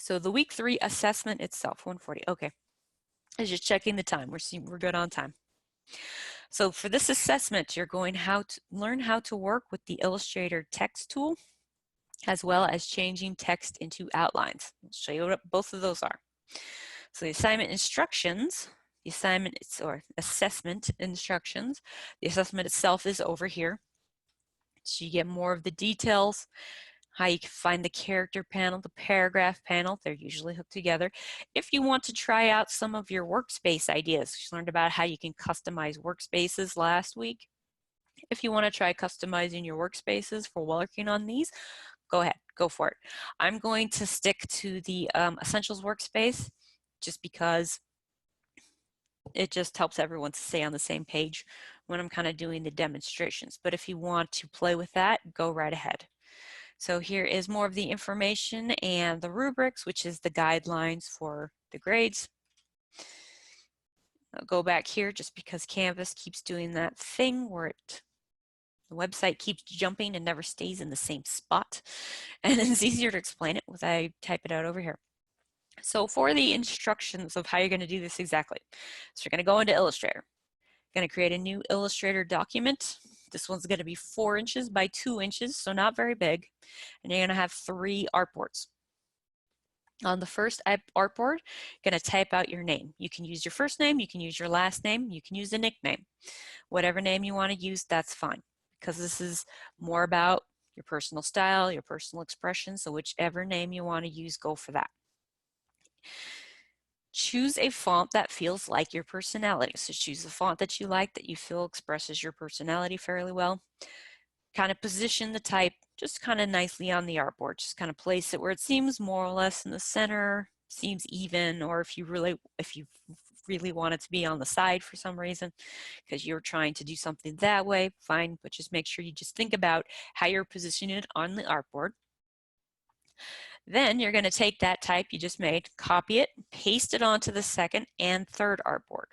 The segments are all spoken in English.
So the week 3 assessment itself, 140. Okay, I was just checking the time. We're good on time. So for this assessment, you're going to learn how to work with the Illustrator text tool, as well as changing text into outlines. I'll show you what both of those are. So the assignment instructions, the assignment or assessment instructions, the assessment itself is over here. So you get more of the details, how you can find the character panel, the paragraph panel. They're usually hooked together. If you want to try out some of your workspace ideas, you learned about how you can customize workspaces last week. If you want to try customizing your workspaces for working on these, go ahead, go for it. I'm going to stick to the Essentials workspace just because it just helps everyone to stay on the same page when I'm kind of doing the demonstrations. But if you want to play with that, go right ahead. So here is more of the information and the rubrics, which is the guidelines for the grades. I'll go back here just because Canvas keeps doing that thing where the website keeps jumping and never stays in the same spot. And it's easier to explain it as I type it out over here. So for the instructions of how you're going to do this exactly. So you're going to go into Illustrator. You're going to create a new Illustrator document. This one's going to be 4 inches by 2 inches, so not very big. And you're going to have 3 artboards. On the first artboard, you're going to type out your name. You can use your first name, you can use your last name, you can use a nickname. Whatever name you want to use, that's fine, because this is more about your personal style, your personal expression, so whichever name you want to use, go for that. Choose a font that feels like your personality. So choose a font that you like, that you feel expresses your personality fairly well. Kind of position the type just kind of nicely on the artboard. Just kind of place it where it seems more or less in the center, seems even, or if you really want it to be on the side for some reason because you're trying to do something that way, fine, but just make sure you just think about how you're positioning it on the artboard. Then you're going to take that type you just made, copy it, paste it onto the second and third artboard.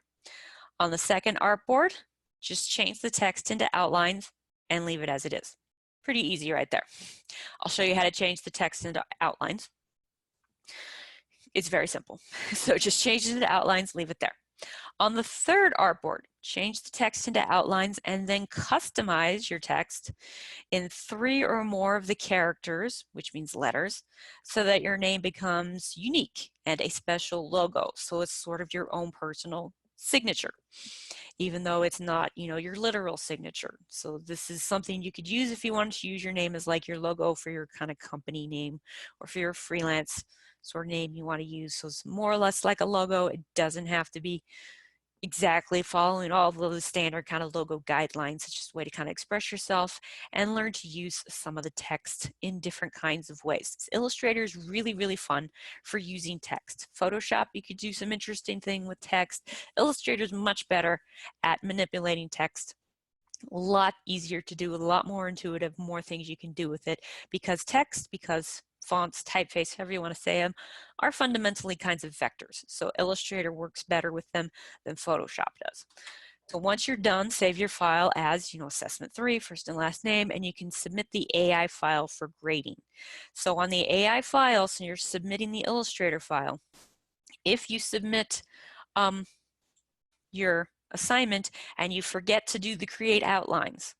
On the second artboard, just change the text into outlines and leave it as it is. Pretty easy right there. I'll show you how to change the text into outlines. It's very simple. So just change it into outlines, leave it there. On the third artboard, change the text into outlines and then customize your text in 3 or more of the characters, which means letters, so that your name becomes unique and a special logo. So it's sort of your own personal signature, even though it's not, your literal signature. So this is something you could use if you wanted to use your name as like your logo for your kind of company name or for your freelance sort of name you want to use. So it's more or less like a logo. It doesn't have to be exactly following all of the standard kind of logo guidelines. It's just a way to kind of express yourself and learn to use some of the text in different kinds of ways. Illustrator is really, really fun for using text. Photoshop, you could do some interesting thing with text. Illustrator is much better at manipulating text. A lot easier to do, a lot more intuitive, more things you can do with it because fonts, typeface, however you want to say them, are fundamentally kinds of vectors. So Illustrator works better with them than Photoshop does. So once you're done, save your file as, assessment 3, first and last name, and you can submit the AI file for grading. So on the AI file, so you're submitting the Illustrator file, if you submit your assignment and you forget to do the create outlines,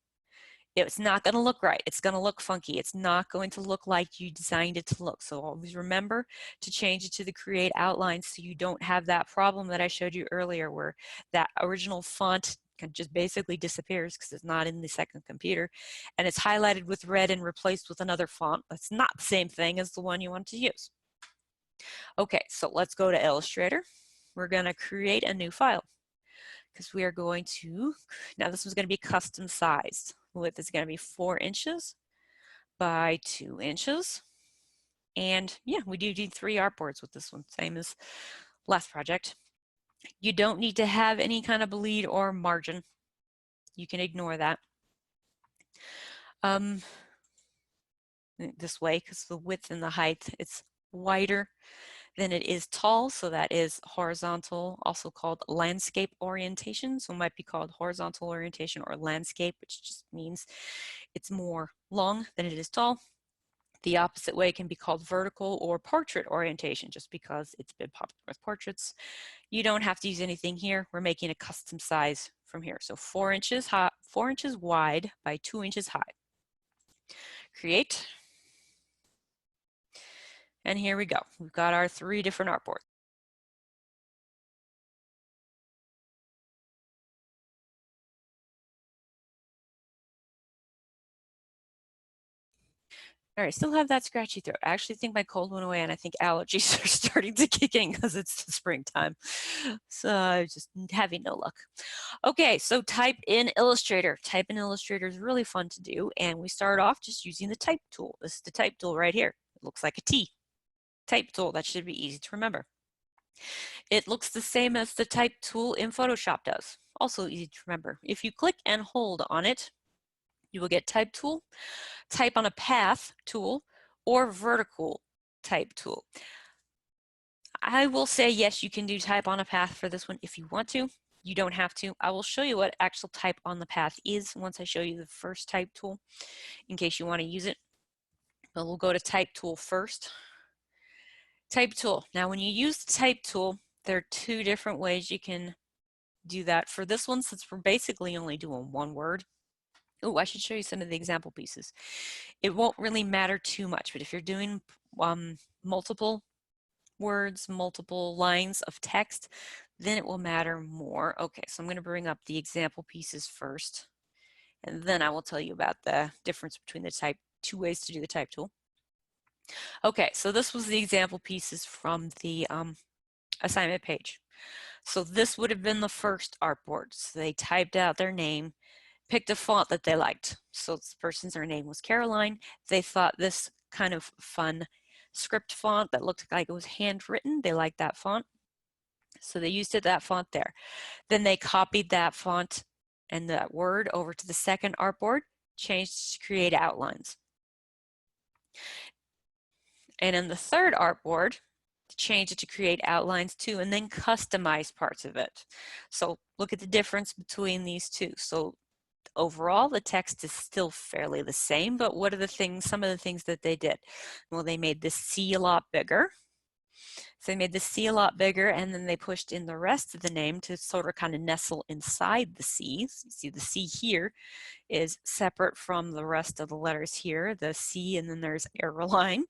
it's not going to look right. It's going to look funky. It's not going to look like you designed it to look. So always remember to change it to the create outlines so you don't have that problem that I showed you earlier where that original font just basically disappears because it's not in the second computer and it's highlighted with red and replaced with another font that's not the same thing as the one you want to use. Okay, so let's go to Illustrator. We're going to create a new file because we are going to, now this one's going to be custom sized. Width is going to be 4 inches by 2 inches. And yeah, we do need 3 artboards with this one, same as last project. You don't need to have any kind of bleed or margin. You can ignore that. This way, because the width and the height, it's wider than it is tall, so that is horizontal, also called landscape orientation. So it might be called horizontal orientation or landscape, which just means it's more long than it is tall. The opposite way can be called vertical or portrait orientation, just because it's been popular with portraits. You don't have to use anything here. We're making a custom size from here. So 4 inches high, 4 inches wide by 2 inches high. Create. And here we go. We've got our 3 different artboards. All right, still have that scratchy throat. I actually think my cold went away, and I think allergies are starting to kick in because it's the springtime. So just having no luck. Okay, so type in Illustrator. Type in Illustrator is really fun to do, and we start off just using the type tool. This is the type tool right here. It looks like a T. Type tool, that should be easy to remember. It looks the same as the type tool in Photoshop does. Also easy to remember. If you click and hold on it, you will get type tool, type on a path tool, or vertical type tool. I will say yes, you can do type on a path for this one if you want to. You don't have to. I will show you what actual type on the path is once I show you the first type tool in case you want to use it. But we'll go to type tool first. Type tool. Now when you use the type tool, there are 2 different ways you can do that. For this one, since we're basically only doing one word, oh, I should show you some of the example pieces. It won't really matter too much, but if you're doing multiple words, multiple lines of text, then it will matter more. Okay, so I'm going to bring up the example pieces first, and then I will tell you about the difference between the type, 2 ways to do the type tool. Okay, so this was the example pieces from the assignment page. So this would have been the first artboard. So they typed out their name, picked a font that they liked. So this person's, her name was Caroline. They thought this kind of fun script font that looked like it was handwritten. They liked that font. So they used that font there. Then they copied that font and that word over to the second artboard, changed to create outlines. And in the third artboard, change it to create outlines too, and then customize parts of it. So look at the difference between these 2. So overall, the text is still fairly the same, but what are the things, some of the things that they did? Well, they made the C a lot bigger. So they made the C a lot bigger, and then they pushed in the rest of the name to sort of kind of nestle inside the C. So you see the C here is separate from the rest of the letters here, the C, and then there's arrow line.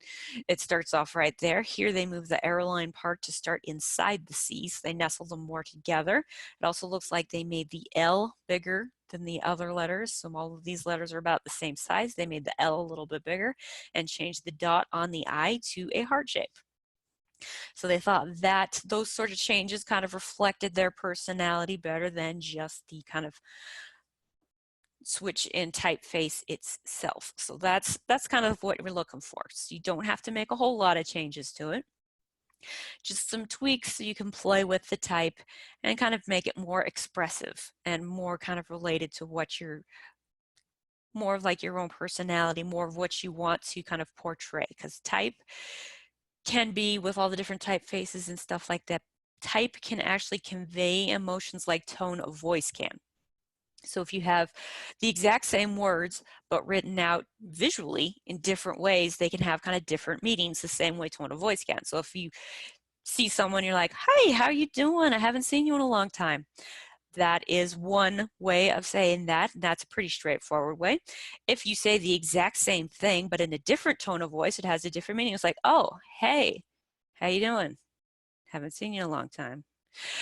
It starts off right there. Here they move the arrow line part to start inside the C, so they nestle them more together. It also looks like they made the L bigger than the other letters, so all of these letters are about the same size. They made the L a little bit bigger and changed the dot on the I to a heart shape. So they thought that those sort of changes kind of reflected their personality better than just the kind of switch in typeface itself. So that's kind of what we're looking for. So you don't have to make a whole lot of changes to it. Just some tweaks so you can play with the type and kind of make it more expressive and more kind of related to what you're, more of like your own personality, more of what you want to kind of portray, because type can be, with all the different typefaces and stuff like that, type can actually convey emotions like tone of voice can. So if you have the exact same words, but written out visually in different ways, they can have kind of different meanings the same way tone of voice can. So if you see someone, you're like, "Hey, how you doing? I haven't seen you in a long time." That is one way of saying that. That's a pretty straightforward way. If you say the exact same thing, but in a different tone of voice, it has a different meaning. It's like, "Oh, hey, how you doing? Haven't seen you in a long time."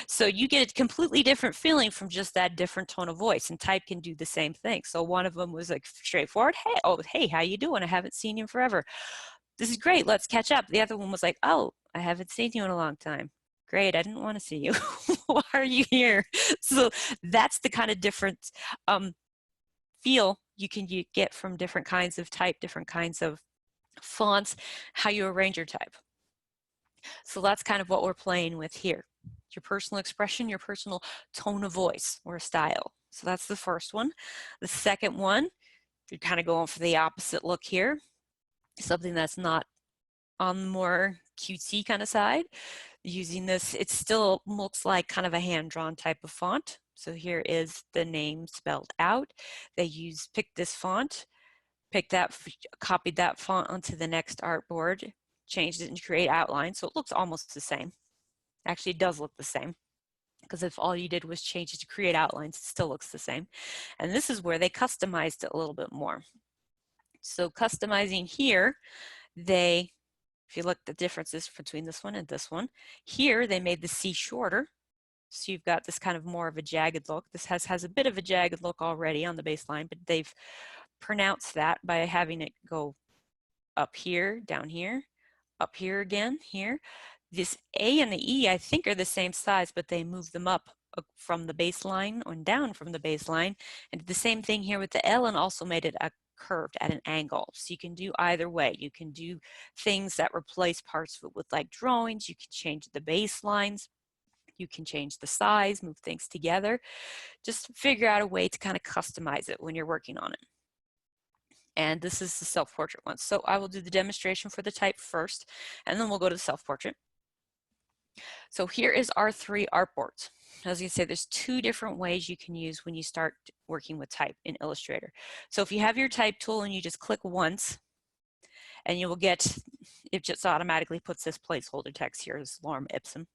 So you get a completely different feeling from just that different tone of voice, and type can do the same thing. So one of them was like straightforward, "Hey, oh, hey, how you doing? I haven't seen you in forever. This is great, let's catch up." The other one was like, "Oh, I haven't seen you in a long time. Great, I didn't want to see you. Why are you here?" So that's the kind of different feel you can get from different kinds of type, different kinds of fonts, how you arrange your type. So that's kind of what we're playing with here. Your personal expression, your personal tone of voice or style. So that's the first one. The second one, you're kind of going for the opposite look here. Something that's not on the more cutesy kind of side. Using this, it still looks like kind of a hand-drawn type of font. So here is the name spelled out. They picked this font. copied that font onto the next artboard, changed it and create outline, so it looks almost the same. Actually, it does look the same, because if all you did was change it to create outlines, it still looks the same. And this is where they customized it a little bit more. So customizing here, if you look at the differences between this one and this one, here they made the C shorter. So you've got this kind of more of a jagged look. This has a bit of a jagged look already on the baseline, but they've pronounced that by having it go up here, down here, up here again, here. This A and the E, I think, are the same size, but they move them up from the baseline and down from the baseline. And did the same thing here with the L and also made it a curved at an angle. So you can do either way. You can do things that replace parts of it with like drawings. You can change the baselines. You can change the size, move things together. Just figure out a way to kind of customize it when you're working on it. And this is the self-portrait one. So I will do the demonstration for the type first, and then we'll go to the self-portrait. So here is our 3 artboards. As you say, there's 2 different ways you can use when you start working with type in Illustrator. So if you have your type tool and you just click once, and you will get, it just automatically puts this placeholder text here as lorem ipsum.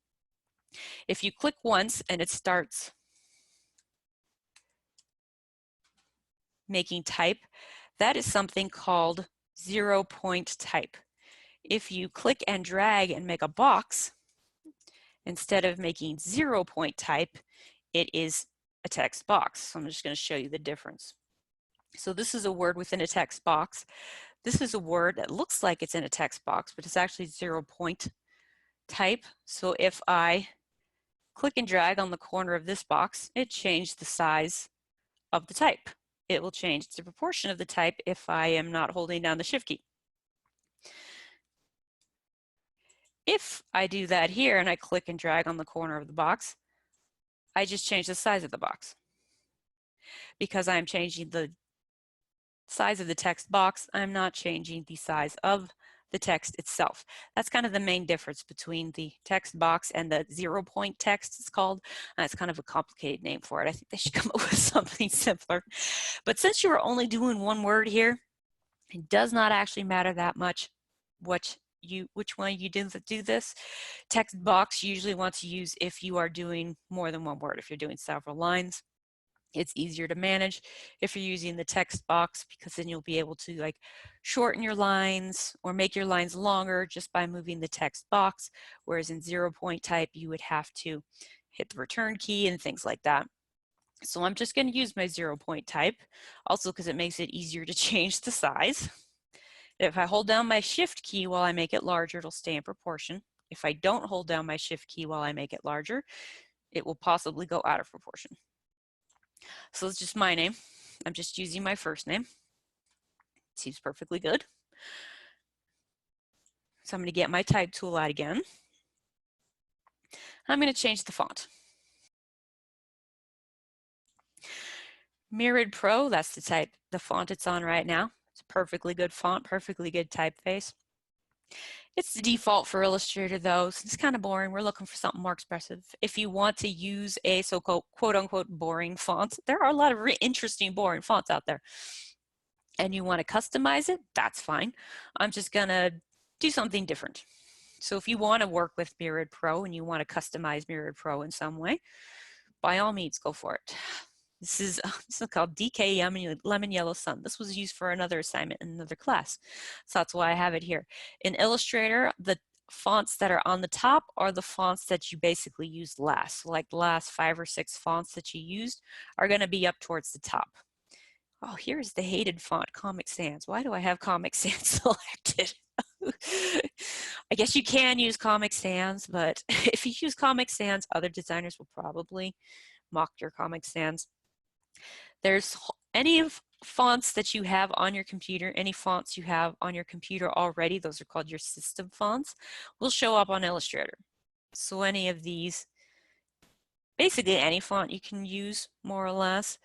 If you click once and it starts making type, that is something called 0-point type. If you click and drag and make a box, instead of making 0-point type, it is a text box. So I'm just going to show you the difference. So this is a word within a text box. This is a word that looks like it's in a text box, but it's actually 0-point type. So if I click and drag on the corner of this box, it changed the size of the type. It will change the proportion of the type if I am not holding down the Shift key. If I do that here and I click and drag on the corner of the box, I just change the size of the box. Because I'm changing the size of the text box, I'm not changing the size of the text itself. That's kind of the main difference between the text box and the 0-point text, it's called. It's kind of a complicated name for it. I think they should come up with something simpler. But since you are only doing one word here, it does not actually matter that much which one you do this. Text box usually wants to use if you are doing more than one word, if you're doing several lines. It's easier to manage if you're using the text box, because then you'll be able to like shorten your lines or make your lines longer just by moving the text box, whereas in 0-point type you would have to hit the return key and things like that. So I'm just going to use my 0-point type, also because it makes it easier to change the size. If I hold down my Shift key while I make it larger, it'll stay in proportion. If I don't hold down my Shift key while I make it larger, it will possibly go out of proportion. So it's just my name. I'm just using my first name. Seems perfectly good. So I'm going to get my type tool out again. I'm going to change the font. Mirrored Pro, that's the font it's on right now. It's a perfectly good font, perfectly good typeface. It's the default for Illustrator though, so it's kind of boring. We're looking for something more expressive. If you want to use a so-called quote-unquote boring font, there are a lot of interesting boring fonts out there. And you want to customize it, that's fine. I'm just gonna do something different. So if you want to work with Mirrored Pro and you want to customize Mirrored Pro in some way, by all means, go for it. This is called DK Lemon Yellow Sun. This was used for another assignment in another class. So that's why I have it here. In Illustrator, the fonts that are on the top are the fonts that you basically used last. So like the last 5 or 6 fonts that you used are going to be up towards the top. Oh, here's the hated font, Comic Sans. Why do I have Comic Sans selected? I guess you can use Comic Sans, but if you use Comic Sans, other designers will probably mock your Comic Sans. There's any of fonts that you have on your computer, any fonts you have on your computer already, those are called your system fonts, will show up on Illustrator. So any of these, basically any font you can use more or less,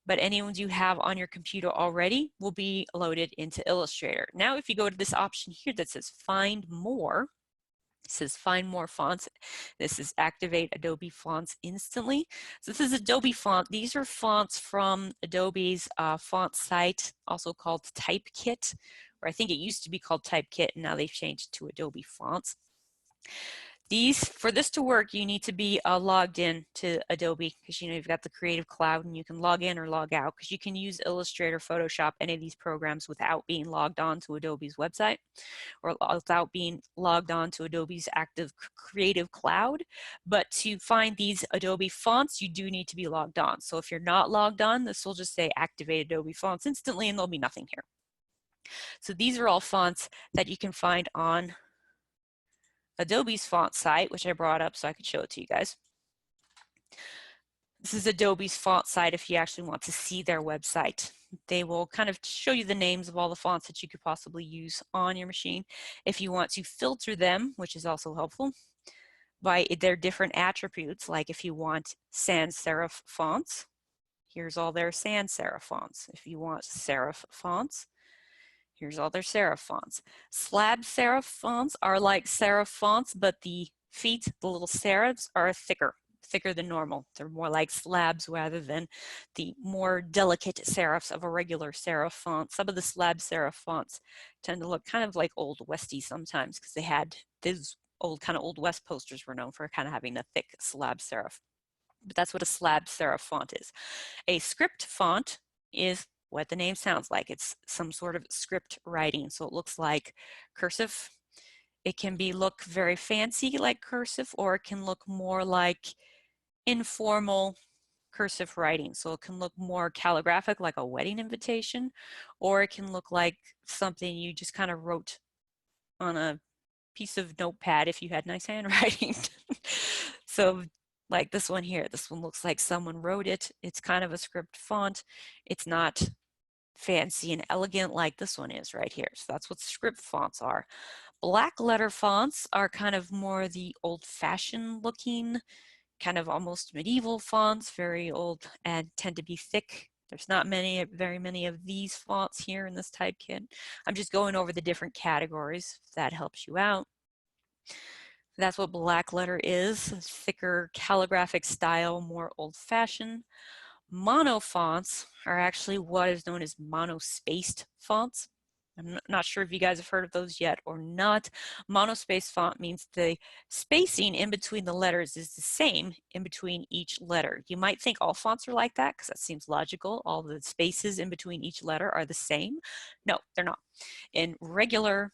but any ones you have on your computer already will be loaded into Illustrator. Now if you go to this option here that says Find More, It says find more fonts. This is activate Adobe fonts instantly. So this is Adobe font. These are fonts from Adobe's font site, also called Typekit, or I think it used to be called Typekit, and now they've changed to Adobe fonts. For this to work, you need to be logged in to Adobe, because you've got the Creative Cloud and you can log in or log out, because you can use Illustrator, Photoshop, any of these programs without being logged on to Adobe's website or without being logged on to Adobe's active Creative Cloud. But to find these Adobe fonts, you do need to be logged on. So if you're not logged on, this will just say activate Adobe fonts instantly and there'll be nothing here. So these are all fonts that you can find on Adobe's font site, which I brought up so I could show it to you guys. This is Adobe's font site if you actually want to see their website. They will kind of show you the names of all the fonts that you could possibly use on your machine. If you want to filter them, which is also helpful, by their different attributes, like if you want sans serif fonts, here's all their sans serif fonts. If you want serif fonts, here's all their serif fonts. Slab serif fonts are like serif fonts, but the feet, the little serifs, are thicker than normal. They're more like slabs rather than the more delicate serifs of a regular serif font. Some of the slab serif fonts tend to look kind of like Old Westy sometimes, because they had these Old West posters were known for kind of having a thick slab serif. But that's what a slab serif font is. A script font is what the name sounds like. It's some sort of script writing. So it looks like cursive. It can look very fancy like cursive, or it can look more like informal cursive writing. So it can look more calligraphic like a wedding invitation, or it can look like something you just kind of wrote on a piece of notepad if you had nice handwriting. So like this one here, this one looks like someone wrote it. It's kind of a script font. It's not fancy and elegant like this one is right here. So that's what script fonts are. Black letter fonts are kind of more the old-fashioned looking, kind of almost medieval fonts, very old and tend to be thick. There's not very many of these fonts here in this type kit. I'm just going over the different categories if that helps you out. That's what black letter is, thicker calligraphic style, more old-fashioned. Mono fonts are actually what is known as monospaced fonts. I'm not sure if you guys have heard of those yet or not. Monospaced font means the spacing in between the letters is the same in between each letter. You might think all fonts are like that because that seems logical. All the spaces in between each letter are the same. No, they're not. In regular,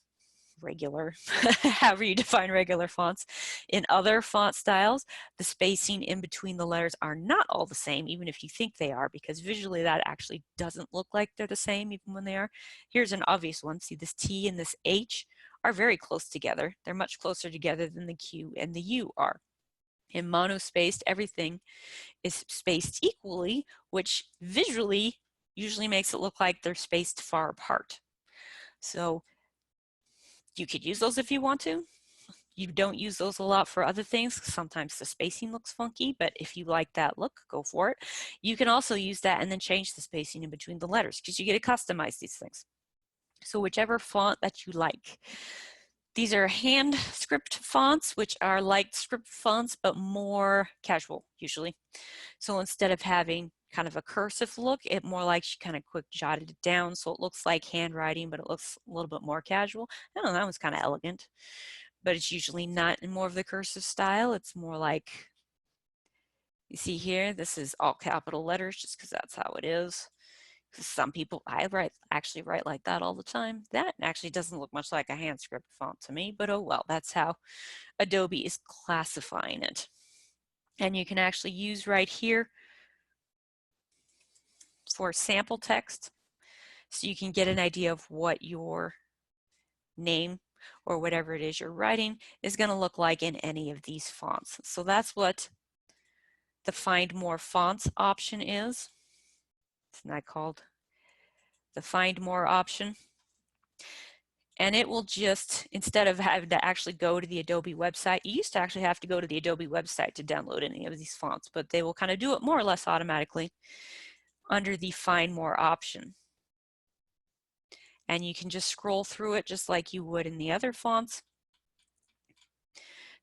however you define regular fonts. In other font styles, the spacing in between the letters are not all the same, even if you think they are, because visually that actually doesn't look like they're the same even when they are. Here's an obvious one. See, this T and this H are very close together. They're much closer together than the Q and the U are. In monospaced, everything is spaced equally, which visually usually makes it look like they're spaced far apart. So you could use those if you want to. You don't use those a lot for other things. Sometimes the spacing looks funky, but if you like that look, go for it. You can also use that and then change the spacing in between the letters, because you get to customize these things. So whichever font that you like. These are hand script fonts, which are like script fonts, but more casual usually. So instead of having kind of a cursive look, it more like she kind of quick jotted it down, so it looks like handwriting, but it looks a little bit more casual. I don't know, that one's kind of elegant, but it's usually not in more of the cursive style. It's more like, you see here, this is all capital letters just because that's how it is. Some people, actually write like that all the time. That actually doesn't look much like a hand script font to me, but oh well, that's how Adobe is classifying it. And you can actually use right here for sample text, so you can get an idea of what your name or whatever it is you're writing is going to look like in any of these fonts. So that's what the Find More Fonts option is. It's not called the Find More option. And it will just, instead of having to actually go to the Adobe website, you used to actually have to go to the Adobe website to download any of these fonts, but they will kind of do it more or less automatically under the Find More option. And you can just scroll through it just like you would in the other fonts.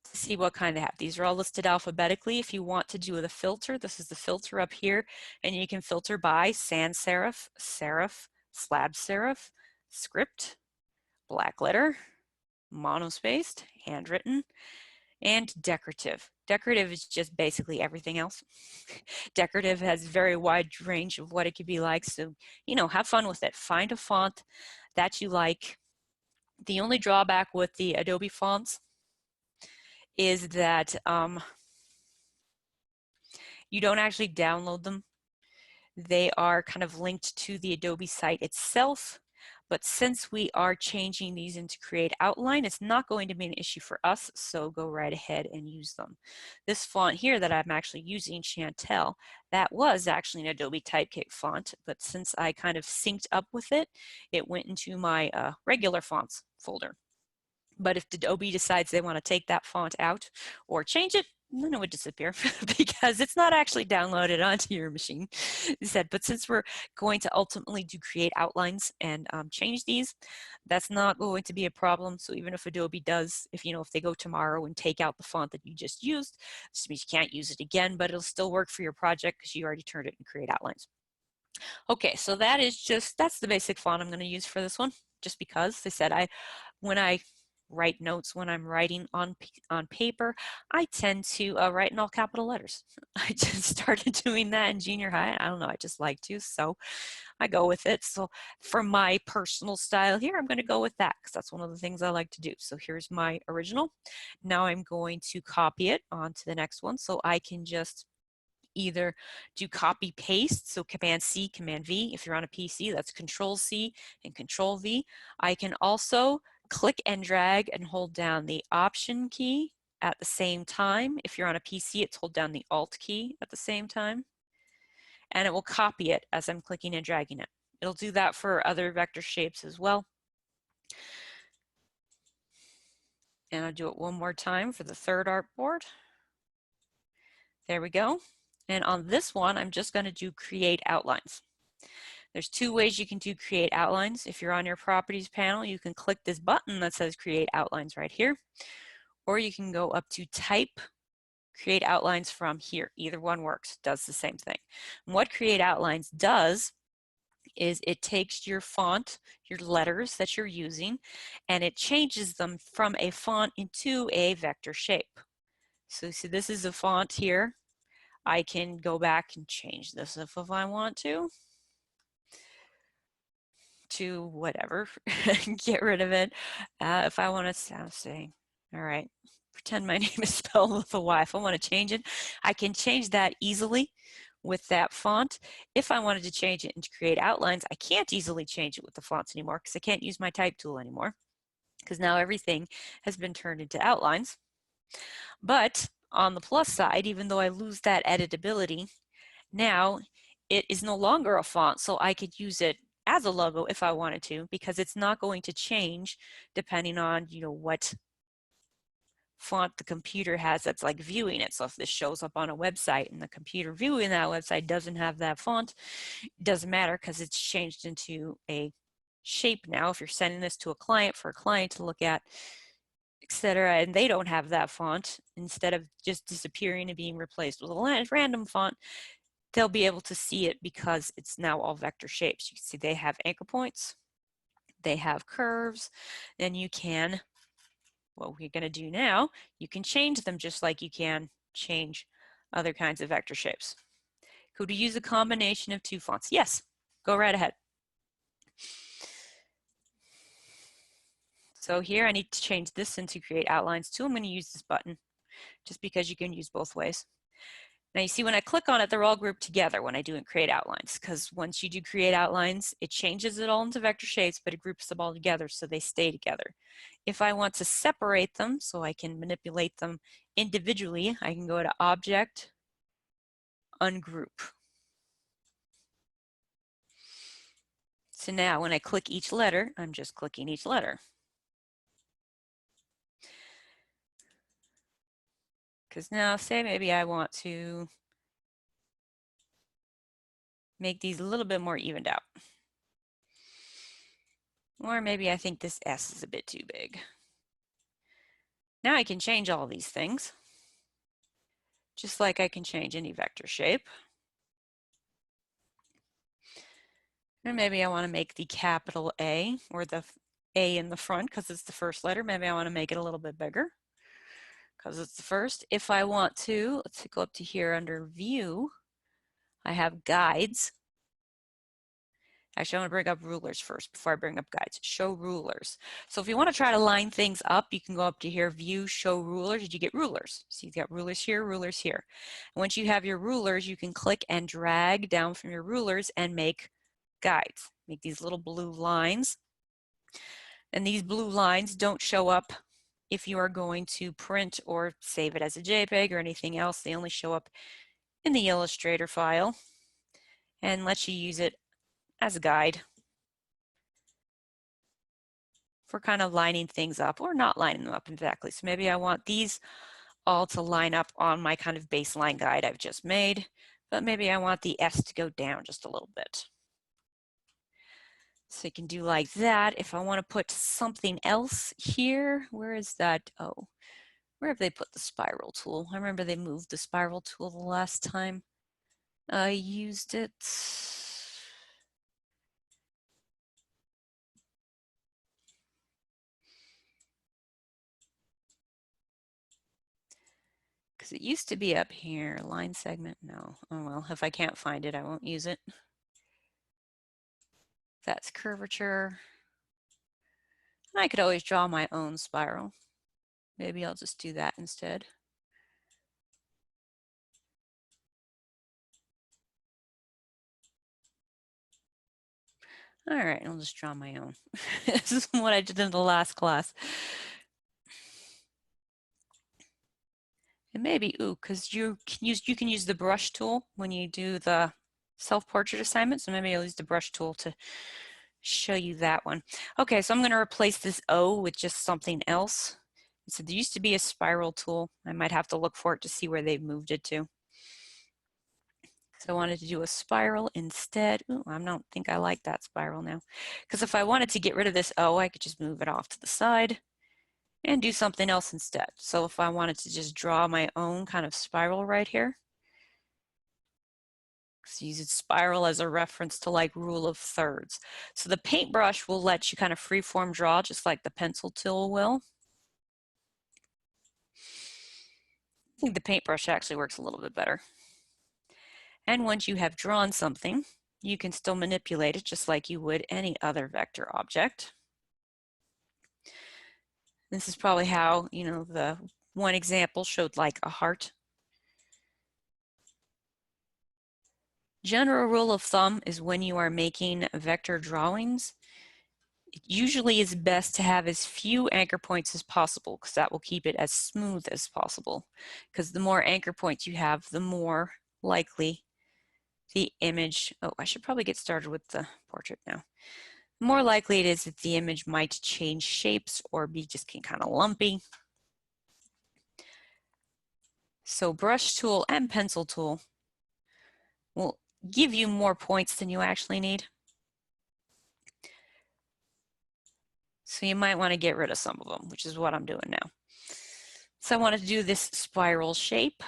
to see what kind they have. These are all listed alphabetically. If you want to do the filter, this is the filter up here, and you can filter by sans serif, serif, slab serif, script, black letter, monospaced, handwritten, and decorative. Decorative is just basically everything else. Decorative has a very wide range of what it could be like, so, you know, have fun with it. Find a font that you like. The only drawback with the Adobe fonts is that you don't actually download them. They are kind of linked to the Adobe site itself, but since we are changing these into Create Outline, it's not going to be an issue for us, so go right ahead and use them. This font here that I'm actually using, Chantel, that was actually an Adobe Typekit font, but since I kind of synced up with it, it went into my regular fonts folder. But if Adobe decides they want to take that font out or change it, then it would disappear because it's not actually downloaded onto your machine. But since we're going to ultimately do Create Outlines and change these, that's not going to be a problem. So even if Adobe does, if they go tomorrow and take out the font that you just used, this means you can't use it again, but it'll still work for your project because you already turned it in Create Outlines. Okay, so that's the basic font I'm going to use for this one, just because they said when I write notes, when I'm writing on paper, I tend to write in all capital letters. I just started doing that in junior high. I don't know, I just like to, so I go with it. So for my personal style here, I'm going to go with that because that's one of the things I like to do. So here's my original. Now I'm going to copy it onto the next one, so I can just either do copy paste, so Command C, Command V. If you're on a PC, that's Control C and Control V. I can also click and drag and hold down the Option key at the same time. If you're on a PC, it's hold down the Alt key at the same time, and it will copy it as I'm clicking and dragging it. It'll do that for other vector shapes as well. And I'll do it one more time for the third artboard. There we go. And on this one, I'm just going to do Create Outlines. There's two ways you can do Create Outlines. If you're on your Properties panel, you can click this button that says Create Outlines right here, or you can go up to Type, Create Outlines from here. Either one works, does the same thing. And what Create Outlines does is it takes your font, your letters that you're using, and it changes them from a font into a vector shape. So see, this is a font here. I can go back and change this if I want to whatever, get rid of it. If I want to say, all right, pretend my name is spelled with a Y. If I want to change it, I can change that easily with that font. If I wanted to change it and Create Outlines, I can't easily change it with the fonts anymore because I can't use my type tool anymore because now everything has been turned into outlines. But on the plus side, even though I lose that editability, now it is no longer a font, so I could use it as a logo if I wanted to, because it's not going to change depending on what font the computer has that's like viewing it. So if this shows up on a website and the computer viewing that website doesn't have that font, it doesn't matter because it's changed into a shape now. If you're sending this to a client for a client to look at, etc., and they don't have that font, instead of just disappearing and being replaced with a random font, they'll be able to see it because it's now all vector shapes. You can see they have anchor points, they have curves, and you can, what we're going to do now, you can change them just like you can change other kinds of vector shapes. Could we use a combination of two fonts? Yes, go right ahead. So here I need to change this into Create Outlines too. I'm going to use this button just because you can use both ways. Now you see when I click on it, they're all grouped together when I do Create Outlines, because once you do Create Outlines, it changes it all into vector shapes, but it groups them all together so they stay together. If I want to separate them so I can manipulate them individually, I can go to Object, Ungroup. So now when I click each letter, I'm just clicking each letter. Because now say maybe I want to make these a little bit more evened out. Or maybe I think this S is a bit too big. Now I can change all these things, just like I can change any vector shape. And maybe I want to make the capital A, or the A in the front because it's the first letter. Maybe I want to make it a little bit bigger because it's the first. If I want to, let's go up to here under View. I have Guides. Actually, I want to bring up rulers first before I bring up guides. Show rulers. So if you want to try to line things up, you can go up to here, View, Show Rulers, and you get rulers. So you've got rulers here, rulers here. And once you have your rulers, you can click and drag down from your rulers and make guides. Make these little blue lines. And these blue lines don't show up if you are going to print or save it as a JPEG or anything else. They only show up in the Illustrator file and let you use it as a guide for kind of lining things up or not lining them up exactly. So maybe I want these all to line up on my kind of baseline guide I've just made, but maybe I want the S to go down just a little bit. So you can do like that. If I want to put something else here, where is that? Oh, where have they put the spiral tool? I remember they moved the spiral tool the last time I used it. Because it used to be up here. Line segment, no. Oh well, if I can't find it, I won't use it. That's curvature. And I could always draw my own spiral. Maybe I'll just do that instead. All right, I'll just draw my own. This is what I did in the last class. And maybe, because you can use the brush tool when you do the self-portrait assignment. So maybe I'll use the brush tool to show you that one. Okay, so I'm going to replace this O with just something else. So there used to be a spiral tool. I might have to look for it to see where they've moved it to. So I wanted to do a spiral instead. Ooh, I don't think I like that spiral now. Because if I wanted to get rid of this O, I could just move it off to the side and do something else instead. So if I wanted to just draw my own kind of spiral right here, so use spiral as a reference to like rule of thirds. So the paintbrush will let you kind of freeform draw just like the pencil tool will. I think the paintbrush actually works a little bit better. And once you have drawn something, you can still manipulate it just like you would any other vector object. This is probably how, the one example showed like a heart. General rule of thumb is when you are making vector drawings, it usually is best to have as few anchor points as possible because that will keep it as smooth as possible. Because the more anchor points you have, the more likely the image, oh, I should probably get started with the portrait now. The more likely it is that the image might change shapes or be just kind of lumpy. So brush tool and pencil tool will give you more points than you actually need. So you might want to get rid of some of them, which is what I'm doing now. So I wanted to do this spiral shape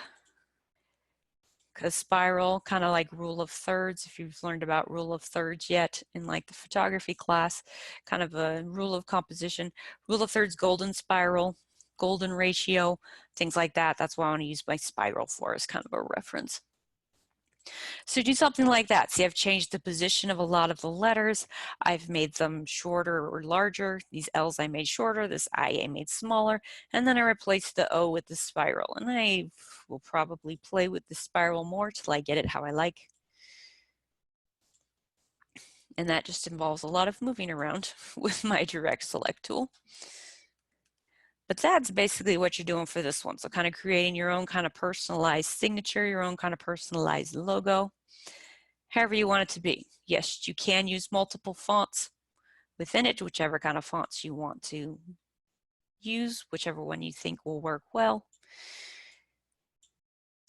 because spiral, kind of like rule of thirds, if you've learned about rule of thirds yet in like the photography class, kind of a rule of composition, rule of thirds, golden spiral, golden ratio, things like that. That's what I want to use my spiral for as kind of a reference. So do something like that. See, I've changed the position of a lot of the letters. I've made them shorter or larger. These L's I made shorter, this I made smaller, and then I replaced the O with the spiral. And I will probably play with the spiral more till I get it how I like. And that just involves a lot of moving around with my direct select tool. But that's basically what you're doing for this one. So kind of creating your own kind of personalized signature, your own kind of personalized logo, however you want it to be. Yes, you can use multiple fonts within it, whichever kind of fonts you want to use, whichever one you think will work well.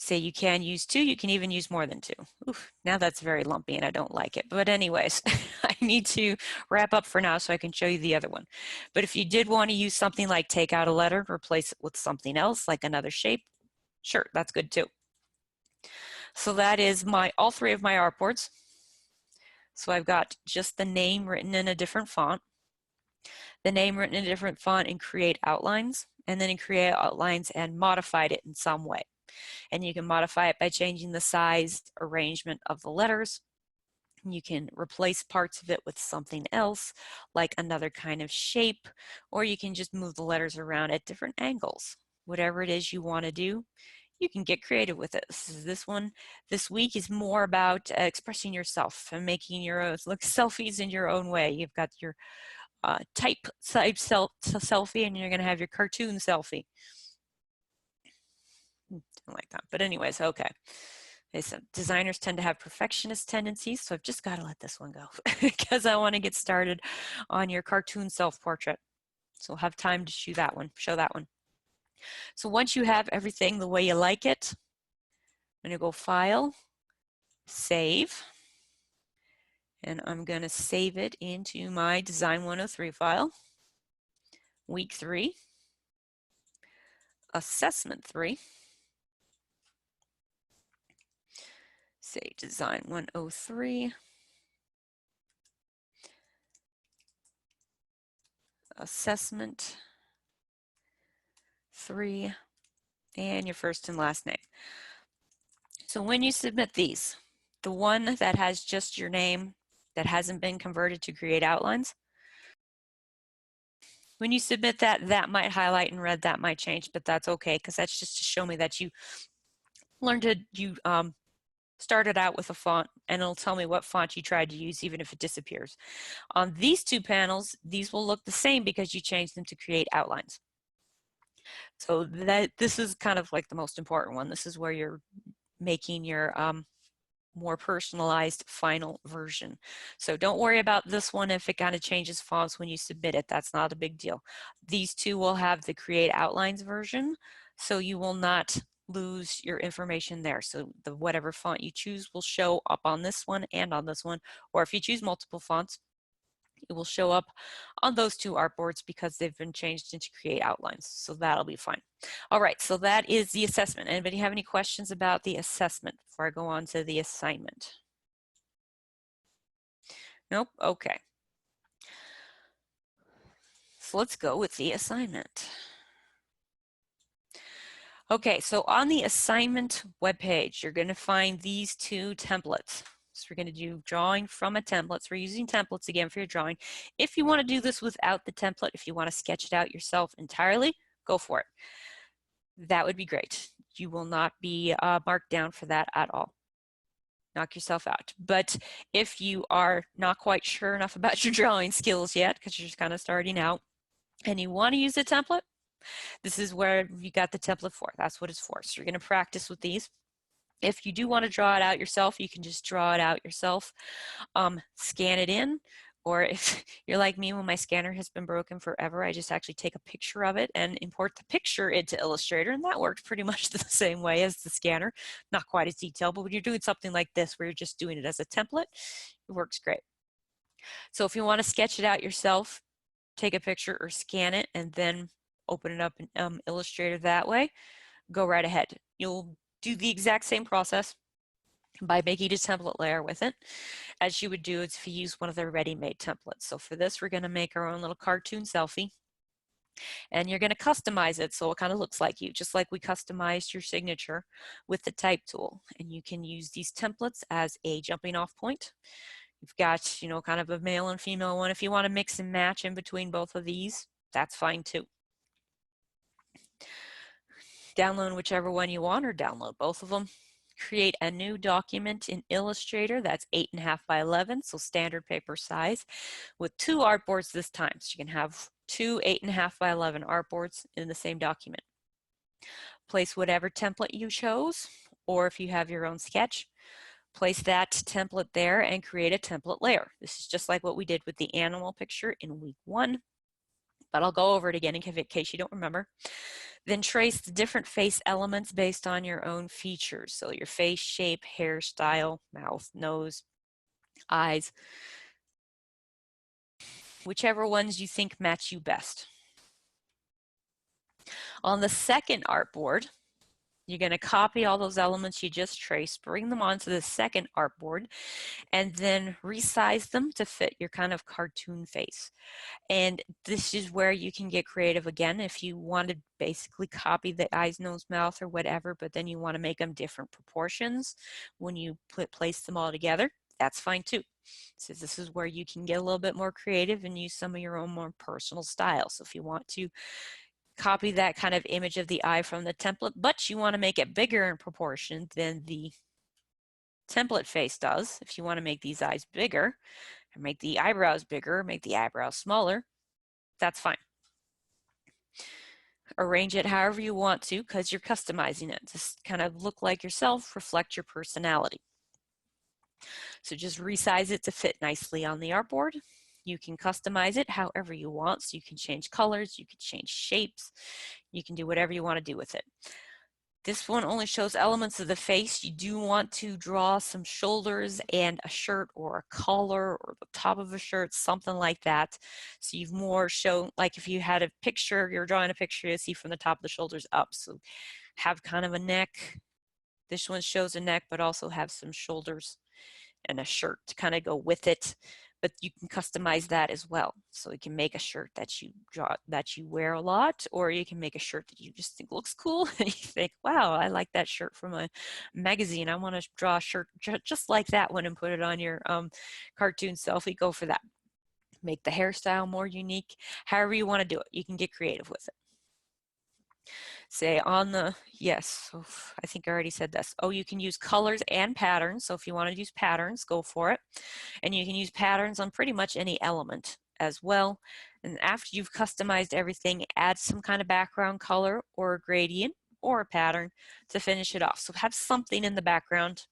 say you can use 2, you can even use more than 2. Oof, now that's very lumpy and I don't like it. But anyways, I need to wrap up for now so I can show you the other one. But if you did want to use something like take out a letter, replace it with something else like another shape, sure, that's good too. So that is all 3 of my artboards. So I've got just the name written in a different font, the name written in a different font in Create Outlines, and then in Create Outlines and modified it in some way. And you can modify it by changing the size, arrangement of the letters. You can replace parts of it with something else, like another kind of shape, or you can just move the letters around at different angles. Whatever it is you want to do, you can get creative with it. This week is more about expressing yourself and making your own selfies in your own way. You've got your type selfie, and you're going to have your cartoon selfie. Like that. But anyways, okay. So designers tend to have perfectionist tendencies, so I've just got to let this one go because I want to get started on your cartoon self-portrait. So we'll have time to show that one. So once you have everything the way you like it, I'm going to go File, Save, and I'm going to save it into my Design103 file. Week 3, Assessment 3. Say Design103, Assessment 3, and your first and last name. So when you submit these, the one that has just your name that hasn't been converted to Create Outlines, when you submit that, that might highlight in red, that might change, but that's okay because that's just to show me that you started out with a font, and it'll tell me what font you tried to use even if it disappears. On these 2 panels, these will look the same because you changed them to Create Outlines. So this is kind of like the most important one. This is where you're making your more personalized final version. So don't worry about this one if it kind of changes fonts when you submit it. That's not a big deal. These 2 will have the Create Outlines version, so you will not lose your information there. So whatever font you choose will show up on this one and on this one, or if you choose multiple fonts, it will show up on those 2 artboards because they've been changed into Create Outlines. So that'll be fine. All right, so that is the assessment. Anybody have any questions about the assessment before I go on to the assignment? Nope, okay. So let's go with the assignment. Okay, so on the assignment webpage, you're going to find these 2 templates. So we're going to do drawing from a template. So we're using templates again for your drawing. If you want to do this without the template, if you want to sketch it out yourself entirely, go for it. That would be great. You will not be marked down for that at all. Knock yourself out. But if you are not quite sure enough about your drawing skills yet, because you're just kind of starting out, and you want to use a template, this is where you got the template for. That's what it's for. So you're going to practice with these. If you do want to draw it out yourself, you can just draw it out yourself, scan it in, or if you're like me, when my scanner has been broken forever, I just actually take a picture of it and import the picture into Illustrator, and that worked pretty much the same way as the scanner. Not quite as detailed, but when you're doing something like this where you're just doing it as a template, it works great. So if you want to sketch it out yourself, take a picture or scan it and then open it up in Illustrator that way, go right ahead. You'll do the exact same process by making a template layer with it as you would do if you use one of the ready-made templates. So for this, we're going to make our own little cartoon selfie, and you're going to customize it so it kind of looks like you, just like we customized your signature with the type tool. And you can use these templates as a jumping off point. You've got, you know, kind of a male and female one. If you want to mix and match in between both of these, that's fine too. Download whichever one you want or download both of them. Create a new document in Illustrator that's 8.5 by 11, so standard paper size, with 2 artboards this time. So you can have 2 8.5 by 11 artboards in the same document. Place whatever template you chose, or if you have your own sketch, place that template there and create a template layer. This is just like what we did with the animal picture in week 1, but I'll go over it again in case you don't remember. Then trace the different face elements based on your own features. So your face shape, hairstyle, mouth, nose, eyes, whichever ones you think match you best. On the second artboard, you're going to copy all those elements you just traced, bring them onto the second artboard, and then resize them to fit your kind of cartoon face. And this is where you can get creative again if you want to basically copy the eyes, nose, mouth, or whatever, but then you want to make them different proportions when you place them all together. That's fine too. So this is where you can get a little bit more creative and use some of your own more personal style. So if you want to copy that kind of image of the eye from the template, but you want to make it bigger in proportion than the template face does. If you want to make these eyes bigger, or make the eyebrows bigger, make the eyebrows smaller, that's fine. Arrange it however you want to because you're customizing it. Just kind of look like yourself, reflect your personality. So just resize it to fit nicely on the artboard. You can customize it however you want. So you can change colors, you can change shapes, you can do whatever you want to do with it. This one only shows elements of the face. You do want to draw some shoulders and a shirt or a collar or the top of a shirt, something like that. So you've more shown, like if you had a picture, you're drawing a picture, you see from the top of the shoulders up. So have kind of a neck. This one shows a neck, but also have some shoulders and a shirt to kind of go with it. But you can customize that as well. So you can make a shirt that you draw, that you wear a lot, or you can make a shirt that you just think looks cool and you think, wow, I like that shirt from a magazine. I want to draw a shirt just like that one and put it on your cartoon selfie. Go for that. Make the hairstyle more unique. However you want to do it, you can get creative with it. Say on the, yes, I think I already said this. Oh, you can use colors and patterns. So if you want to use patterns, go for it. And you can use patterns on pretty much any element as well. And after you've customized everything, add some kind of background color or a gradient or a pattern to finish it off. So have something in the background.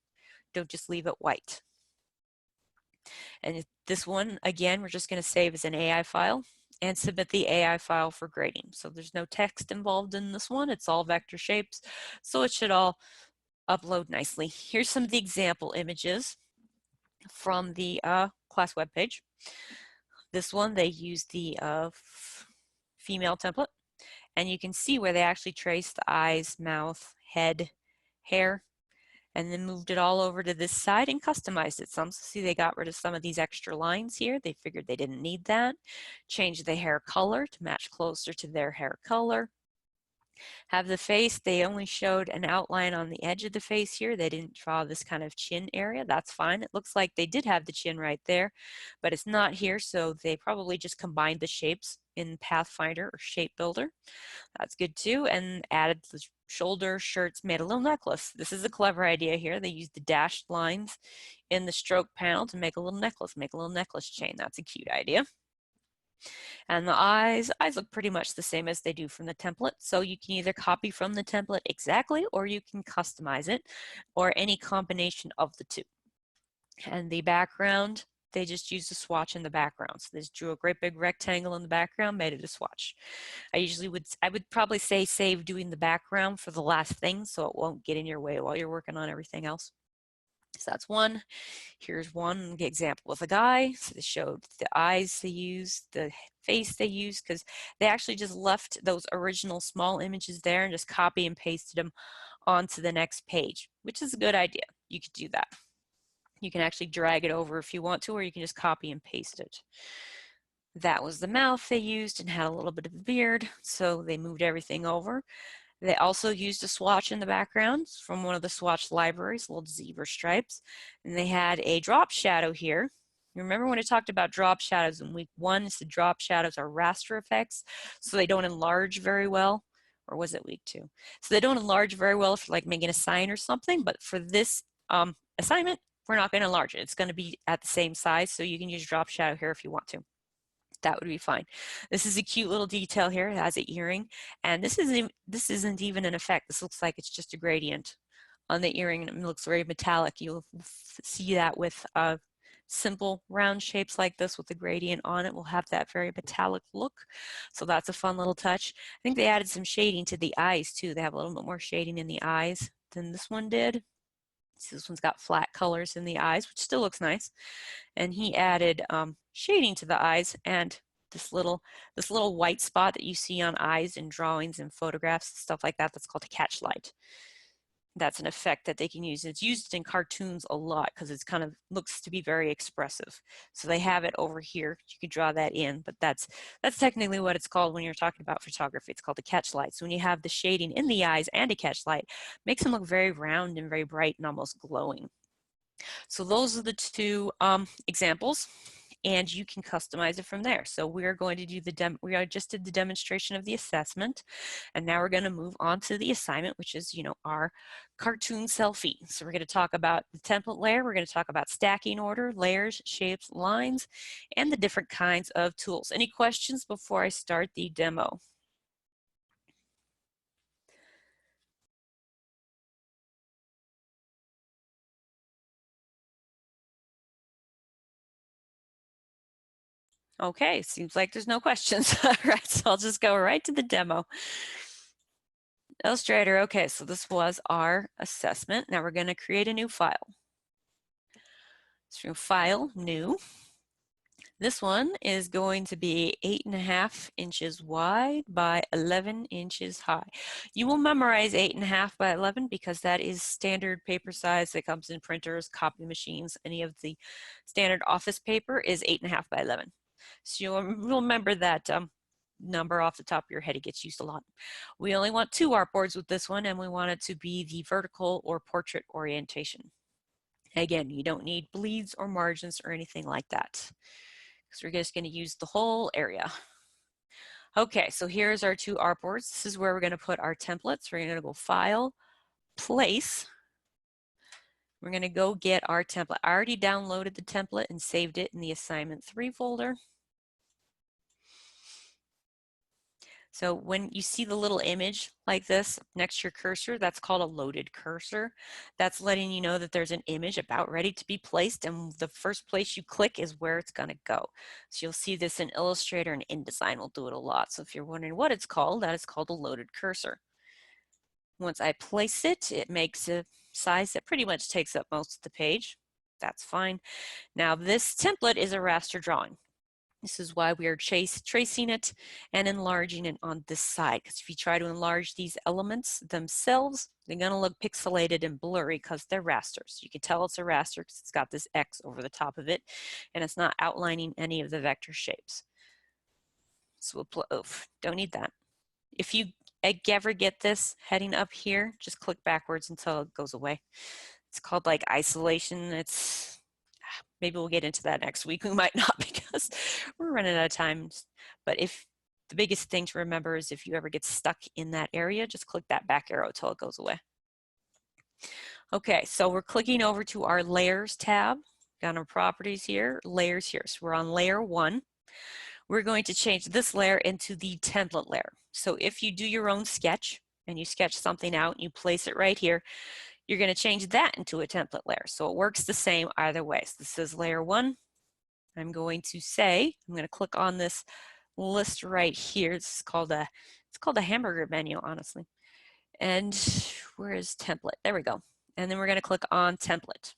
Don't just leave it white. And this one, again, we're just going to save as an AI file and submit the AI file for grading. So there's no text involved in this one. It's all vector shapes. So it should all upload nicely. Here's some of the example images from the class webpage. This one, they used the female template. And you can see where they actually traced the eyes, mouth, head, hair, and then moved it all over to this side and customized it some. So see, they got rid of some of these extra lines here. They figured they didn't need that. Changed the hair color to match closer to their hair color. Have the face, they only showed an outline on the edge of the face here. They didn't draw this kind of chin area. That's fine. It looks like they did have the chin right there, but it's not here. So they probably just combined the shapes in Pathfinder or Shape Builder. That's good too. And added the shoulder shirts, made a little necklace. This is a clever idea here. They used the dashed lines in the stroke panel to make a little necklace, make a little necklace chain. That's a cute idea. And the eyes look pretty much the same as they do from the template. So you can either copy from the template exactly, or you can customize it, or any combination of the two. And the background, they just used a swatch in the background. So they just drew a great big rectangle in the background, made it a swatch. I would probably say save doing the background for the last thing so it won't get in your way while you're working on everything else. So that's one. Here's one example with a guy. So they showed the eyes they used, the face they used, because they actually just left those original small images there and just copy and pasted them onto the next page, which is a good idea. You could do that. You can actually drag it over if you want to, or you can just copy and paste it. That was the mouth they used and had a little bit of a beard, so they moved everything over. They also used a swatch in the background from one of the swatch libraries, little zebra stripes, and they had a drop shadow here. Remember when I talked about drop shadows in week 1? It's the drop shadows are raster effects, so they don't enlarge very well. Or was it week 2? So they don't enlarge very well for like making a sign or something, but for this assignment, we're not going to enlarge it. It's going to be at the same size, so you can use drop shadow here if you want to. That would be fine. This is a cute little detail here. It has an earring, and this isn't even an effect. This looks like it's just a gradient on the earring, and it looks very metallic. You'll see that with simple round shapes like this with the gradient on it will have that very metallic look. So that's a fun little touch. I think they added some shading to the eyes too. They have a little bit more shading in the eyes than this one did. So this one's got flat colors in the eyes, which still looks nice. And he added shading to the eyes and this little white spot that you see on eyes in drawings and photographs, stuff like that, that's called a catch light. That's an effect that they can use. It's used in cartoons a lot because it's kind of looks to be very expressive. So they have it over here. You can draw that in, but that's technically what it's called when you're talking about photography. It's called a catch light. So when you have the shading in the eyes and a catch light, makes them look very round and very bright and almost glowing. So those are the two examples, and you can customize it from there. So we are going to do we just did the demonstration of the assessment, and now we're going to move on to the assignment, which is, our cartoon selfie. So we're going to talk about the template layer. We're going to talk about stacking order, layers, shapes, lines, and the different kinds of tools. Any questions before I start the demo? Okay, seems like there's no questions. All right, so I'll just go right to the demo. Illustrator, okay, so this was our assessment. Now we're going to create a new file. So File, New. This one is going to be 8.5 inches wide by 11 inches high. You will memorize 8.5 by 11 because that is standard paper size that comes in printers, copy machines. Any of the standard office paper is 8.5 by 11. So you'll remember that number off the top of your head. It gets used a lot. We only want 2 artboards with this one, and we want it to be the vertical or portrait orientation. Again, you don't need bleeds or margins or anything like that, because we're just going to use the whole area. Okay, so here's our 2 artboards. This is where we're going to put our templates. We're going to go File, Place. We're going to go get our template. I already downloaded the template and saved it in the Assignment 3 folder. So when you see the little image like this next to your cursor, that's called a loaded cursor. That's letting you know that there's an image about ready to be placed, and the first place you click is where it's going to go. So you'll see this in Illustrator, and InDesign will do it a lot. So if you're wondering what it's called, that is called a loaded cursor. Once I place it, it makes a size that pretty much takes up most of the page. That's fine. Now this template is a raster drawing. This is why we are tracing it and enlarging it on this side, because if you try to enlarge these elements themselves, they're going to look pixelated and blurry because they're rasters. You can tell it's a raster because it's got this X over the top of it, and it's not outlining any of the vector shapes. So don't need that. If you ever get this heading up here, just click backwards until it goes away. It's called like isolation. Maybe we'll get into that next week. We might not because we're running out of time. But if the biggest thing to remember is if you ever get stuck in that area, just click that back arrow till it goes away. Okay, so we're clicking over to our Layers tab. Got our properties here, Layers here. So we're on Layer 1. We're going to change this layer into the template layer. So if you do your own sketch and you sketch something out and you place it right here, you're going to change that into a template layer. So it works the same either way. So this is layer 1. I'm going to click on this list right here. It's called a hamburger menu, honestly. And where is template? There we go. And then we're going to click on template.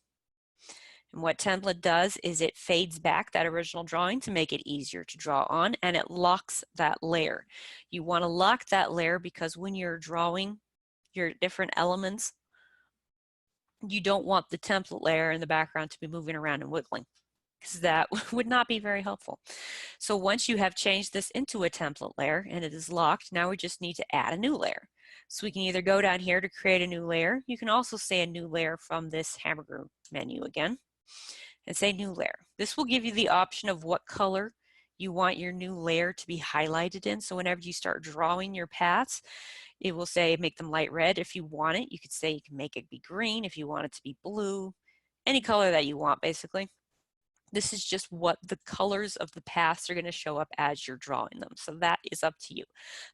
And what template does is it fades back that original drawing to make it easier to draw on, and it locks that layer. You want to lock that layer because when you're drawing your different elements, you don't want the template layer in the background to be moving around and wiggling, because that would not be very helpful. So once you have changed this into a template layer and it is locked, now we just need to add a new layer. So we can either go down here to create a new layer. You can also say a new layer from this hamburger menu again and say new layer. This will give you the option of what color you want your new layer to be highlighted in. So whenever you start drawing your paths, it will say make them light red. If you want it, you could say you can make it be green. If you want it to be blue, any color that you want, basically. This is just what the colors of the paths are going to show up as you're drawing them. So that is up to you.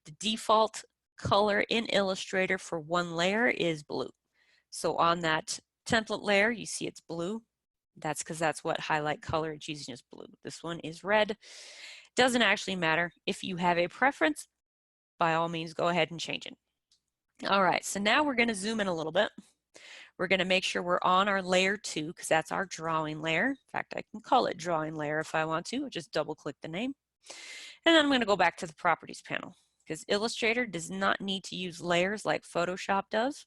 The default color in Illustrator for one layer is blue. So on that template layer, you see it's blue. That's because that's what highlight color it's using is blue. This one is red. Doesn't actually matter. If you have a preference, by all means, go ahead and change it. All right, so now we're going to zoom in a little bit. We're going to make sure we're on our layer 2 because that's our drawing layer. In fact, I can call it drawing layer if I want to. Just double click the name. And then I'm going to go back to the properties panel because Illustrator does not need to use layers like Photoshop does.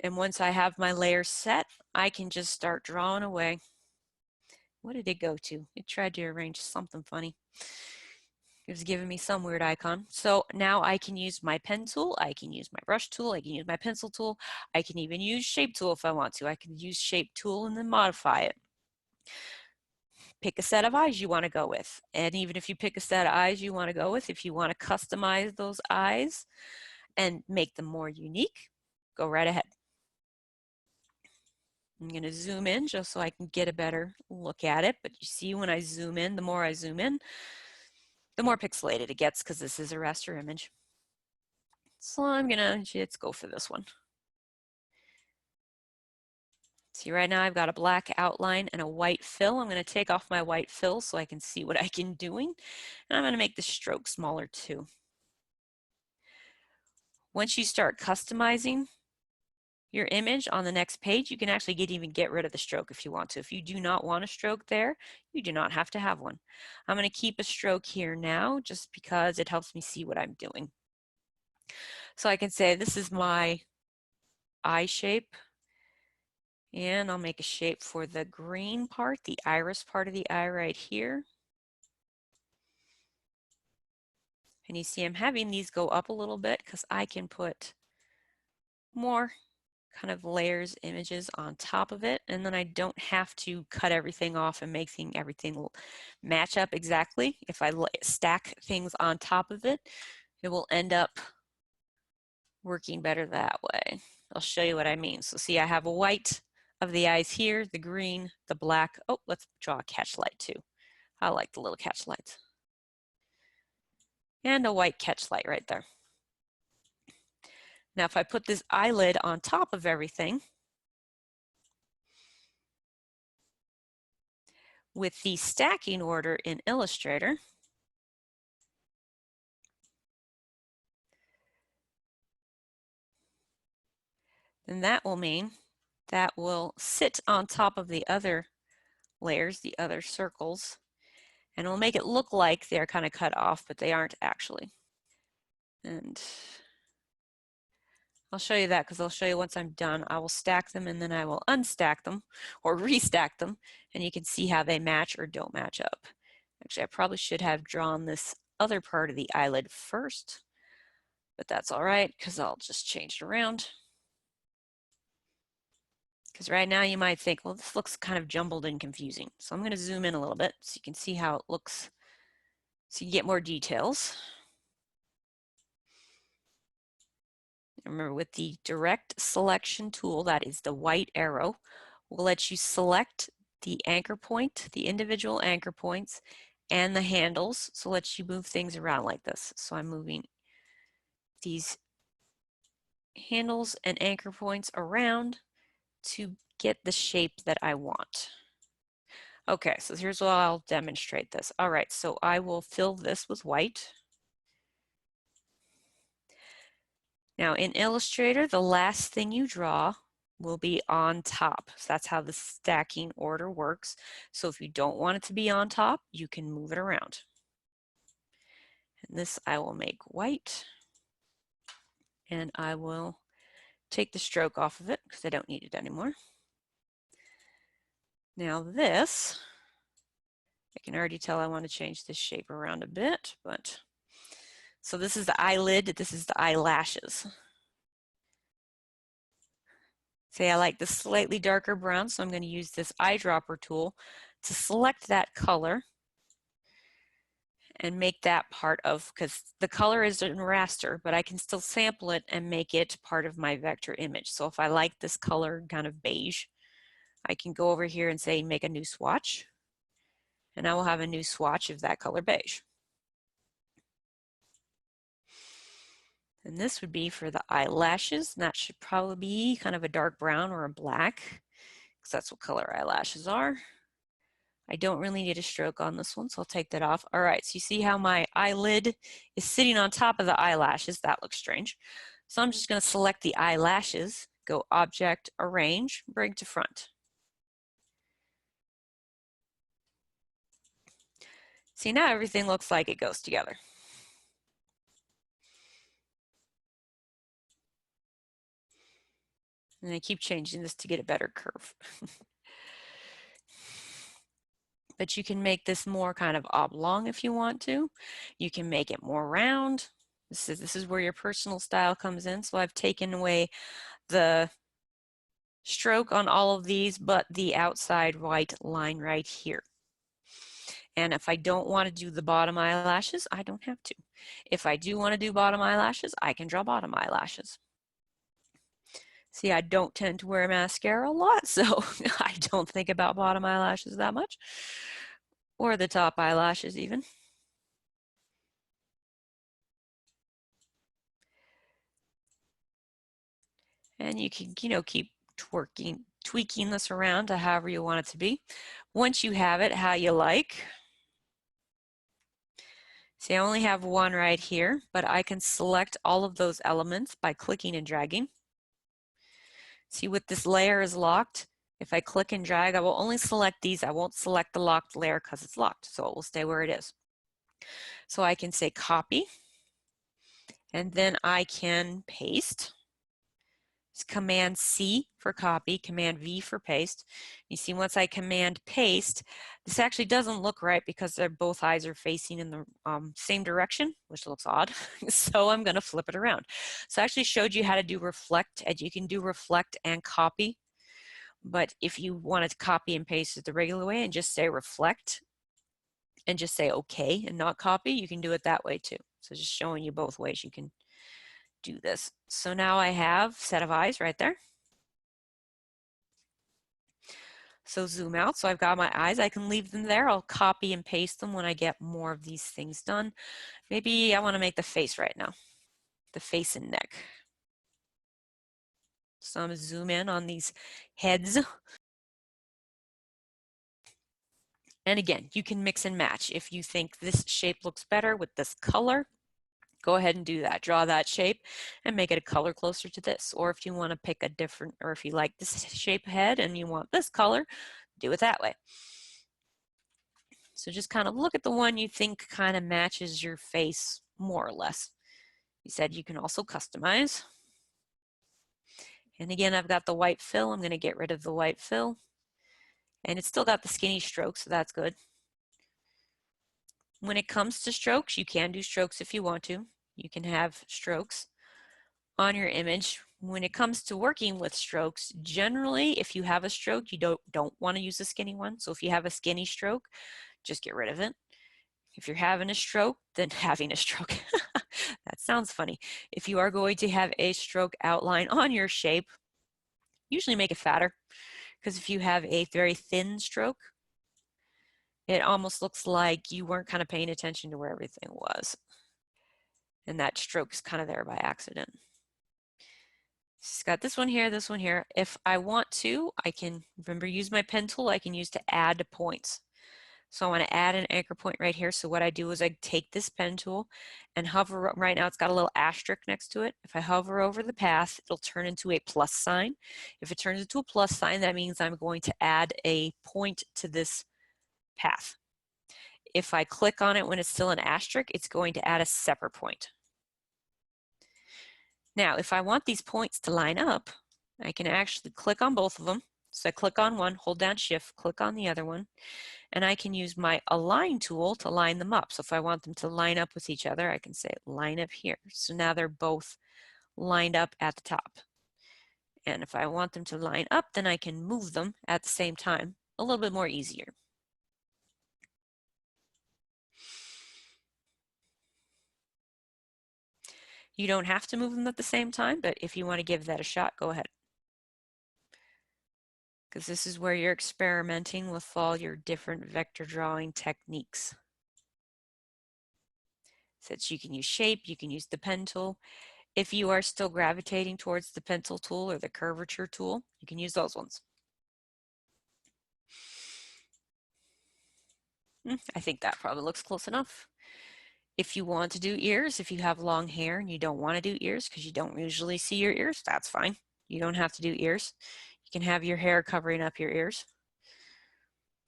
And once I have my layer set, I can just start drawing away. What did it go to? It tried to arrange something funny. It was giving me some weird icon. So now I can use my pen tool, I can use my brush tool, I can use my pencil tool, I can even use shape tool if I want to. I can use shape tool and then modify it. Pick a set of eyes you want to go with. And even if you pick a set of eyes you want to go with, if you want to customize those eyes and make them more unique, go right ahead. I'm going to zoom in just so I can get a better look at it. But you see when I zoom in, the more I zoom in, the more pixelated it gets because this is a raster image. So I'm going to, let's go for this one. See, right now I've got a black outline and a white fill. I'm going to take off my white fill so I can see what I can doing. And I'm going to make the stroke smaller too. Once you start customizing your image on the next page, you can actually even get rid of the stroke if you want to. If you do not want a stroke there, you do not have to have one. I'm going to keep a stroke here now just because it helps me see what I'm doing. So I can say this is my eye shape, and I'll make a shape for the green part, the iris part of the eye right here. And you see I'm having these go up a little bit because I can put more kind of layers images on top of it, and then I don't have to cut everything off and make everything match up exactly. If I stack things on top of it, it will end up working better that way. I'll show you what I mean. So see, I have a white of the eyes here, the green, the black. Oh, let's draw a catch light too. I like the little catch lights. And a white catch light right there. Now if I put this eyelid on top of everything, with the stacking order in Illustrator, then that will mean that will sit on top of the other layers, the other circles, and it'll make it look like they're kind of cut off, but they aren't actually. And I'll show you that because I'll show you once I'm done. I will stack them and then I will unstack them or restack them, and you can see how they match or don't match up. Actually, I probably should have drawn this other part of the eyelid first, but that's all right because I'll just change it around. Because right now you might think, well, this looks kind of jumbled and confusing. So I'm going to zoom in a little bit so you can see how it looks, so you get more details. Remember, with the direct selection tool, that is the white arrow, will let you select the anchor point, the individual anchor points, and the handles, so it lets you move things around like this. So I'm moving these handles and anchor points around to get the shape that I want. Okay, so here's where I'll demonstrate this. All right, so I will fill this with white. Now in Illustrator, the last thing you draw will be on top. So that's how the stacking order works. So if you don't want it to be on top, you can move it around. And this I will make white. And I will take the stroke off of it because I don't need it anymore. Now this, I can already tell I want to change this shape around a bit, but so this is the eyelid, this is the eyelashes. Say I like the slightly darker brown, so I'm going to use this eyedropper tool to select that color and make that part of, because the color is in raster, but I can still sample it and make it part of my vector image. So if I like this color kind of beige, I can go over here and say make a new swatch, and I will have a new swatch of that color beige. And this would be for the eyelashes, and that should probably be kind of a dark brown or a black. because that's what color eyelashes are. I don't really need a stroke on this one, so I'll take that off. All right, so you see how my eyelid is sitting on top of the eyelashes? That looks strange. So I'm just going to select the eyelashes, go Object, Arrange, bring to front. See, now everything looks like it goes together. And I keep changing this to get a better curve. But you can make this more kind of oblong if you want to. You can make it more round. This is where your personal style comes in. So I've taken away the stroke on all of these, but the outside white line right here. And if I don't want to do the bottom eyelashes, I don't have to. If I do want to do bottom eyelashes, I can draw bottom eyelashes. See, I don't tend to wear mascara a lot, so I don't think about bottom eyelashes that much, or the top eyelashes even. And you can, keep tweaking this around to however you want it to be. Once you have it how you like, see, I only have one right here, but I can select all of those elements by clicking and dragging. See, with this layer is locked, if I click and drag, I will only select these. I won't select the locked layer because it's locked, so it will stay where it is. So I can say copy, and then I can paste. It's Command C for copy, Command V for paste. You see, once I Command paste, this actually doesn't look right because both eyes are facing in the same direction, which looks odd. So I'm going to flip it around. So I actually showed you how to do reflect, and you can do reflect and copy. But if you wanted to copy and paste it the regular way and just say reflect and just say okay and not copy, you can do it that way too. So just showing you both ways you can do this. So now I have a set of eyes right there. So zoom out. So I've got my eyes. I can leave them there. I'll copy and paste them when I get more of these things done. Maybe I want to make the face right now, the face and neck. So I'm going to zoom in on these heads. And again, you can mix and match. If you think this shape looks better with this color, go ahead and do that. Draw that shape and make it a color closer to this. Or if you want to pick a different, or if you like this shape head and you want this color, do it that way. So just kind of look at the one you think kind of matches your face more or less. You said you can also customize. And again, I've got the white fill. I'm going to get rid of the white fill. And it's still got the skinny strokes, so that's good. When it comes to strokes, you can do strokes if you want to. You can have strokes on your image. When it comes to working with strokes, generally, if you have a stroke, you don't want to use a skinny one. So if you have a skinny stroke, just get rid of it. If you're having a stroke, then having a stroke. That sounds funny. If you are going to have a stroke outline on your shape, usually make it fatter, because if you have a very thin stroke, it almost looks like you weren't kind of paying attention to where everything was. And that stroke is kind of there by accident. It's got this one here, this one here. If I want to, I can, remember, use my pen tool, I can use to add points. So I want to add an anchor point right here. So what I do is I take this pen tool and hover, right now it's got a little asterisk next to it. If I hover over the path, it'll turn into a plus sign. If it turns into a plus sign, that means I'm going to add a point to this path. If I click on it when it's still an asterisk, it's going to add a separate point. Now, if I want these points to line up, I can actually click on both of them. So I click on one, hold down Shift, click on the other one, and I can use my Align tool to line them up. So if I want them to line up with each other, I can say line up here. So now they're both lined up at the top. And if I want them to line up, then I can move them at the same time, a little bit more easier. You don't have to move them at the same time, but if you want to give that a shot, go ahead. Because this is where you're experimenting with all your different vector drawing techniques. Since you can use shape, you can use the pen tool. If you are still gravitating towards the pencil tool or the curvature tool, you can use those ones. I think that probably looks close enough. If you want to do ears, if you have long hair and you don't want to do ears because you don't usually see your ears, that's fine. You don't have to do ears. You can have your hair covering up your ears.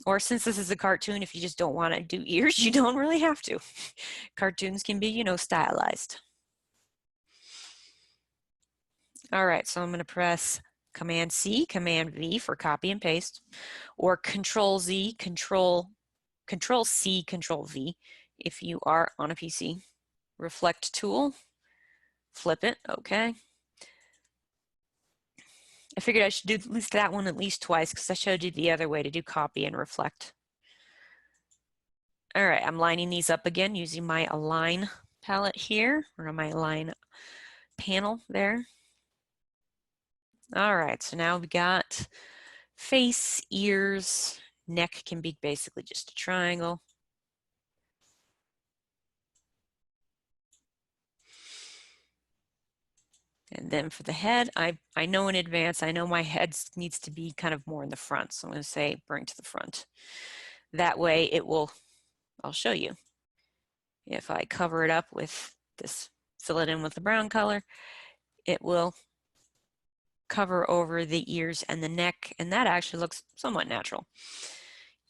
Or since this is a cartoon, if you just don't want to do ears, you don't really have to. Cartoons can be, you know, stylized. All right, so I'm going to press Command C, Command V for copy and paste, or Control Z, Control C, Control V if you are on a PC. Reflect tool, flip it, okay. I figured I should do at least that one at least twice because I showed you the other way to do copy and reflect. All right, I'm lining these up again using my Align palette here, or my Align panel there. All right, so now we got face, ears, neck can be basically just a triangle. And then for the head, I know in advance, I know my head needs to be kind of more in the front. So I'm going to say bring to the front. That way it will, I'll show you. If I cover it up with this, fill it in with the brown color, it will cover over the ears and the neck, and that actually looks somewhat natural.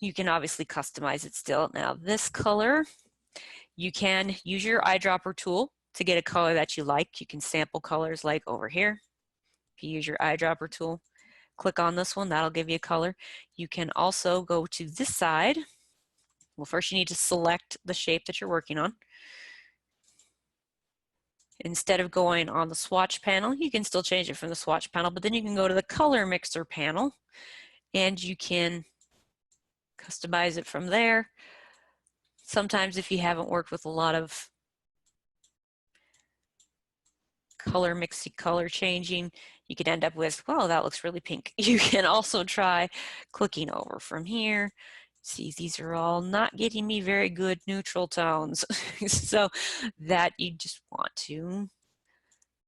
You can obviously customize it still. Now this color, you can use your eyedropper tool to get a color that you like. You can sample colors like over here. If you use your eyedropper tool, click on this one, that'll give you a color. You can also go to this side. Well, first you need to select the shape that you're working on. Instead of going on the swatch panel, you can still change it from the swatch panel, but then you can go to the color mixer panel and you can customize it from there. Sometimes if you haven't worked with a lot of color mixing, color changing, you could end up with, well, that looks really pink. You can also try clicking over from here. See, these are all not getting me very good neutral tones. So that you just want to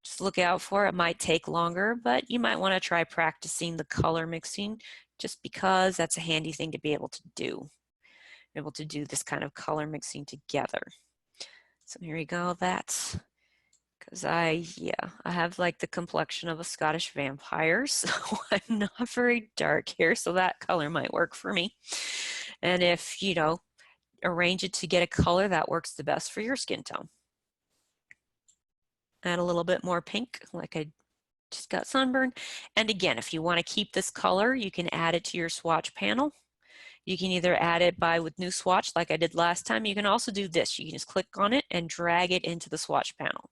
just look out for. It might take longer, but you might want to try practicing the color mixing just because that's a handy thing to be able to do. Able to do this kind of color mixing together. So here you go, that's because I have like the complexion of a Scottish vampire, so I'm not very dark here, so that color might work for me. And if, you know, arrange it to get a color that works the best for your skin tone. Add a little bit more pink, like I just got sunburn. And again, if you want to keep this color, you can add it to your swatch panel. You can either add it with new swatch like I did last time. You can also do this. You can just click on it and drag it into the swatch panel.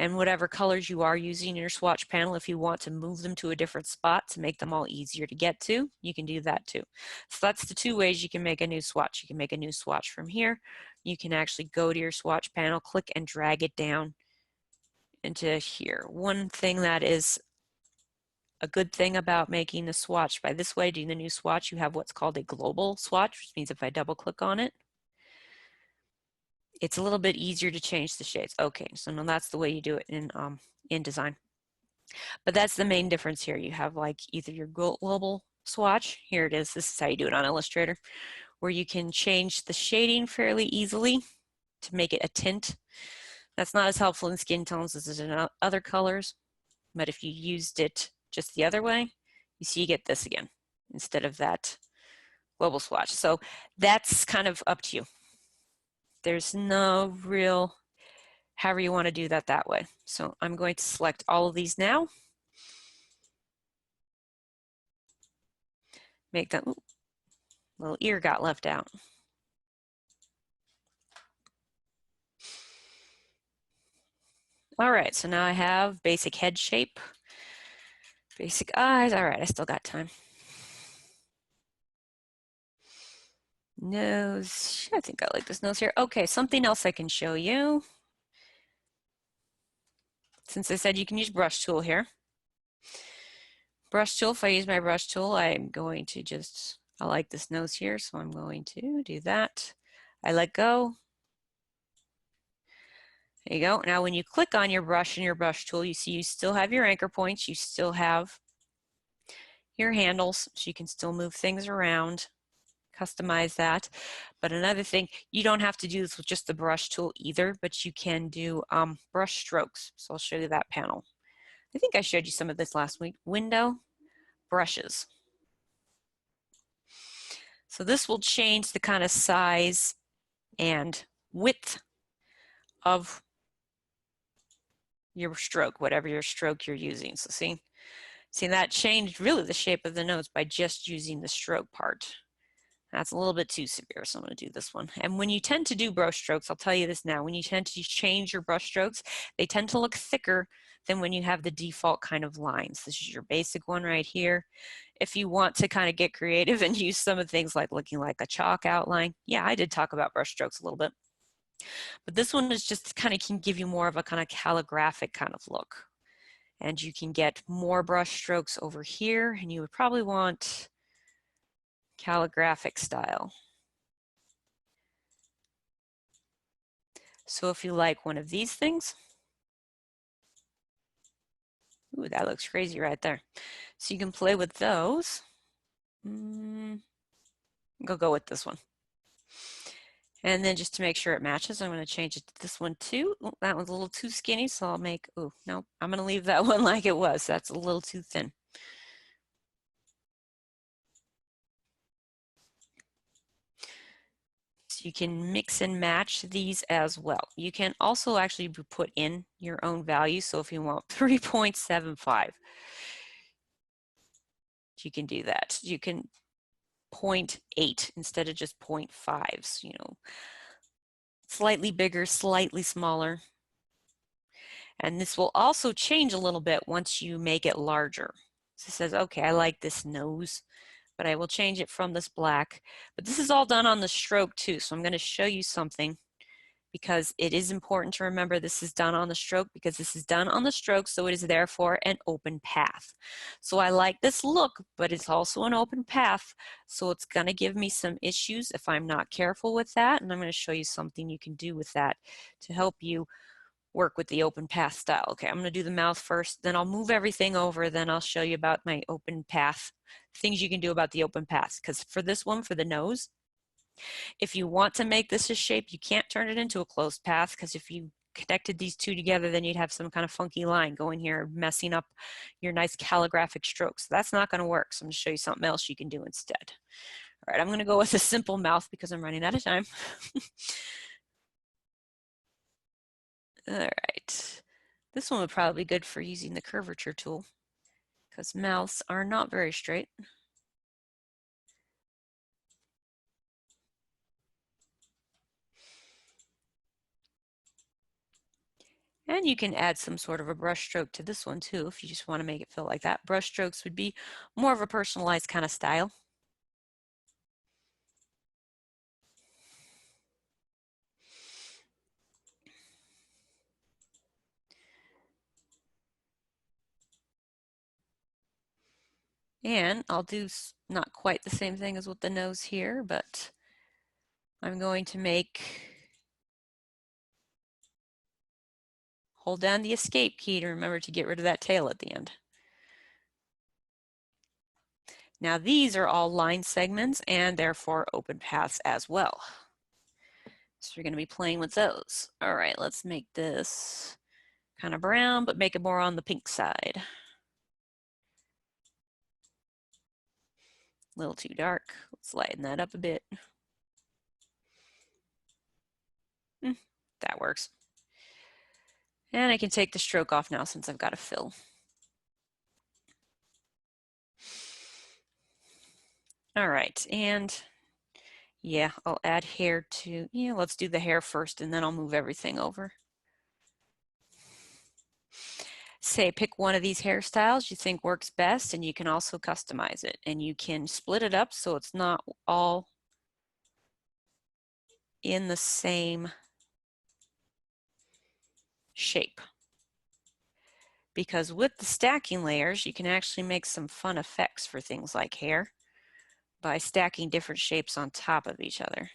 And whatever colors you are using in your swatch panel, if you want to move them to a different spot to make them all easier to get to, you can do that too. So that's the two ways you can make a new swatch. You can make a new swatch from here. You can actually go to your swatch panel, click and drag it down into here. One thing that is a good thing about making the swatch by this way, doing the new swatch, you have what's called a global swatch, which means if I double click on it, it's a little bit easier to change the shades. Okay, so now that's the way you do it in design. But that's the main difference here. You have like either your global swatch, here it is, this is how you do it on Illustrator, where you can change the shading fairly easily to make it a tint. That's not as helpful in skin tones as it is in other colors, but if you used it just the other way, you see you get this again instead of that global swatch. So that's kind of up to you. There's no real, however you want to do that way. So I'm going to select all of these now. Make that, ooh, little ear got left out. All right, so now I have basic head shape, basic eyes. All right, I still got time. Nose, I think I like this nose here. Okay, something else I can show you. Since I said you can use brush tool here. Brush tool, if I use my brush tool, I'm going to just, I like this nose here, so I'm going to do that. I let go. There you go. Now when you click on your brush and your brush tool, you see you still have your anchor points, you still have your handles, so you can still move things around. customize that. But another thing, you don't have to do this with just the brush tool either, but you can do brush strokes. So I'll show you that panel. I think I showed you some of this last week. Window, brushes. So this will change the kind of size and width of your stroke, whatever your stroke you're using. So see that changed really the shape of the nose by just using the stroke part. That's a little bit too severe, so I'm going to do this one. And when you tend to do brush strokes, I'll tell you this now, when you tend to change your brush strokes, they tend to look thicker than when you have the default kind of lines. This is your basic one right here. If you want to kind of get creative and use some of the things like looking like a chalk outline, yeah, I did talk about brush strokes a little bit. But this one is just kind of can give you more of a kind of calligraphic kind of look. And you can get more brush strokes over here, and you would probably want calligraphic style. So if you like one of these things, ooh, that looks crazy right there. So you can play with those. Go with this one. And then just to make sure it matches, I'm going to change it to this one too. Ooh, that one's a little too skinny, so I'll make, oh, no, I'm going to leave that one like it was. That's a little too thin. So you can mix and match these as well. You can also actually put in your own value. So if you want 3.75, you can do that. You can 0.8 instead of just 0.5s, you know, slightly bigger, slightly smaller. And this will also change a little bit once you make it larger. So it says, okay, I like this nose, but I will change it from this black. But this is all done on the stroke too. So I'm going to show you something because it is important to remember this is done on the stroke because this is done on the stroke, so it is therefore an open path. So I like this look, but it's also an open path, so it's going to give me some issues if I'm not careful with that, and I'm going to show you something you can do with that to help you work with the open path style. Okay, I'm going to do the mouth first, then I'll move everything over, then I'll show you about my open path, things you can do about the open path, because for this one, for the nose, if you want to make this a shape, you can't turn it into a closed path because if you connected these two together, then you'd have some kind of funky line going here, messing up your nice calligraphic strokes. That's not going to work. So I'm going to show you something else you can do instead. All right, I'm going to go with a simple mouth because I'm running out of time. All right, this one would probably be good for using the curvature tool because mouths are not very straight. And you can add some sort of a brush stroke to this one too if you just want to make it feel like that. Brush strokes would be more of a personalized kind of style. And I'll do not quite the same thing as with the nose here, but I'm going to hold down the escape key to remember to get rid of that tail at the end. Now these are all line segments and therefore open paths as well. So we're going to be playing with those. All right, let's make this kind of brown, but make it more on the pink side. A little too dark. Let's lighten that up a bit. That works. And I can take the stroke off now since I've got a fill. All right, and yeah, I'll add hair to, yeah, let's do the hair first and then I'll move everything over. Say pick one of these hairstyles you think works best and you can also customize it and you can split it up so it's not all in the same shape. Because with the stacking layers, you can actually make some fun effects for things like hair by stacking different shapes on top of each other.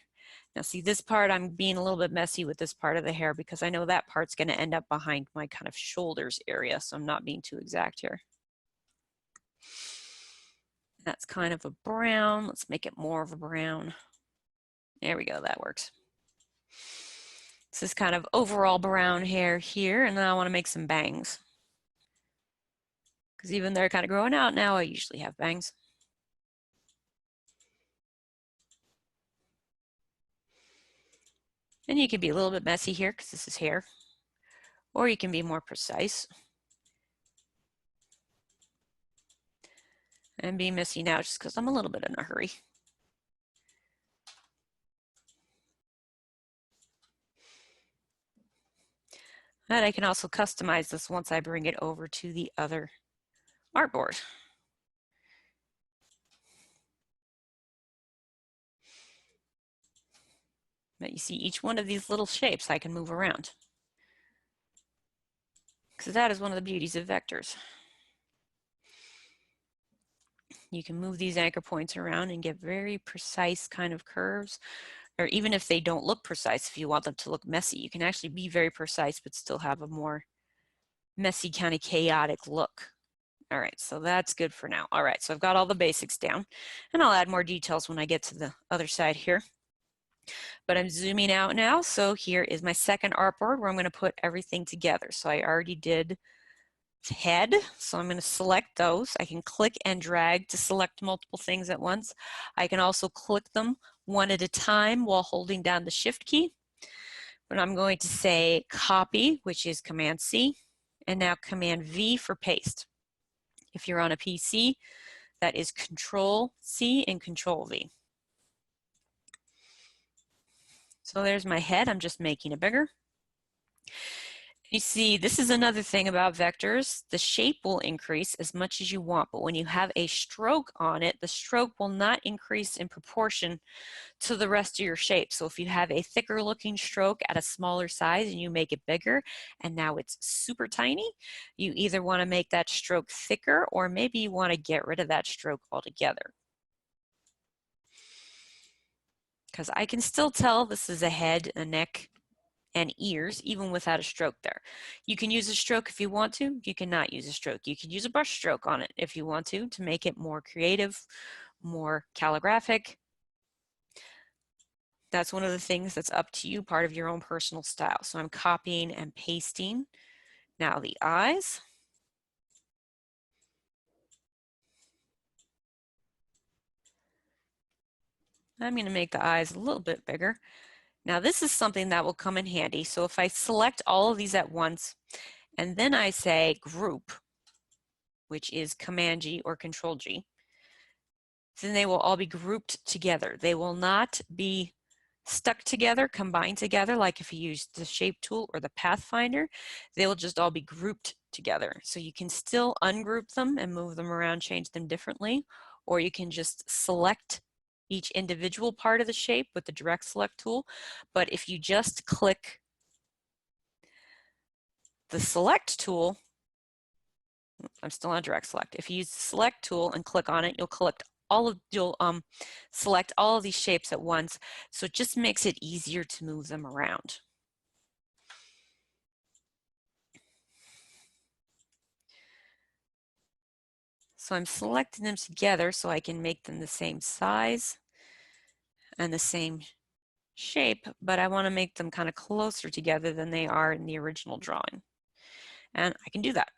Now see this part, I'm being a little bit messy with this part of the hair because I know that part's going to end up behind my kind of shoulders area, so I'm not being too exact here. That's kind of a brown. Let's make it more of a brown. There we go, that works. This is kind of overall brown hair here, and then I want to make some bangs. Because even they're kind of growing out now, I usually have bangs. And you can be a little bit messy here because this is hair, or you can be more precise. And be messy now just because I'm a little bit in a hurry. And I can also customize this once I bring it over to the other artboard. But you see each one of these little shapes I can move around. Because that is one of the beauties of vectors. You can move these anchor points around and get very precise kind of curves. Or even if they don't look precise, if you want them to look messy, you can actually be very precise but still have a more messy kind of chaotic look. All right, so that's good for now. All right, so I've got all the basics down, and I'll add more details when I get to the other side here. But I'm zooming out now, so here is my second artboard where I'm going to put everything together. So I already did head, so I'm going to select those. I can click and drag to select multiple things at once. I can also click them one at a time while holding down the shift key. But I'm going to say copy, which is Command C, and now Command V for paste. If you're on a PC, that is Control C and Control V. So there's my head. I'm just making it bigger. You see, this is another thing about vectors. The shape will increase as much as you want, but when you have a stroke on it, the stroke will not increase in proportion to the rest of your shape. So if you have a thicker looking stroke at a smaller size and you make it bigger and now it's super tiny, you either want to make that stroke thicker or maybe you want to get rid of that stroke altogether. Because I can still tell this is a head, a neck, and ears even without a stroke there. You can use a stroke if you want to. You cannot use a stroke. You can use a brush stroke on it if you want to make it more creative, more calligraphic. That's one of the things that's up to you, part of your own personal style. So I'm copying and pasting now the eyes. I'm going to make the eyes a little bit bigger. Now this is something that will come in handy. So if I select all of these at once and then I say group, which is Command G or Control G, then they will all be grouped together. They will not be stuck together, combined together, like if you use the shape tool or the pathfinder. They will just all be grouped together. So you can still ungroup them and move them around, change them differently, or you can just select each individual part of the shape with the direct select tool. But if you just click the select tool, I'm still on direct select. If you use the select tool and click on it, you'll select all of these shapes at once. So it just makes it easier to move them around. So I'm selecting them together so I can make them the same size and the same shape, but I want to make them kind of closer together than they are in the original drawing. And I can do that.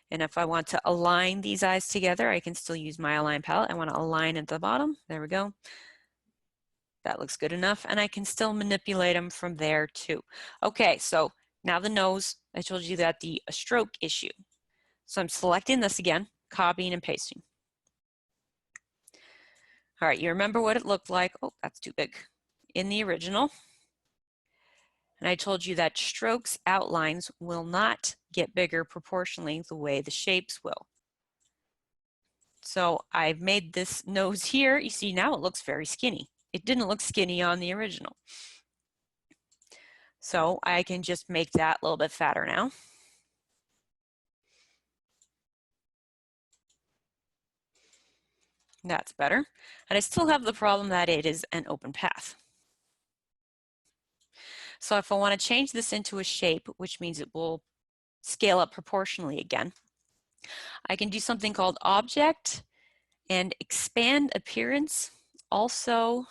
And if I want to align these eyes together, I can still use my align palette. I want to align at the bottom. There we go. That looks good enough. And I can still manipulate them from there too. Okay, so now the nose, I told you that the stroke issue. So I'm selecting this again, copying and pasting. All right, you remember what it looked like. Oh, that's too big. In the original. And I told you that strokes outlines will not get bigger proportionally the way the shapes will. So I've made this nose here. You see now it looks very skinny. It didn't look skinny on the original. So I can just make that a little bit fatter now. That's better. And I still have the problem that it is an open path. So if I want to change this into a shape, which means it will scale up proportionally again, I can do something called Object And expand appearance, also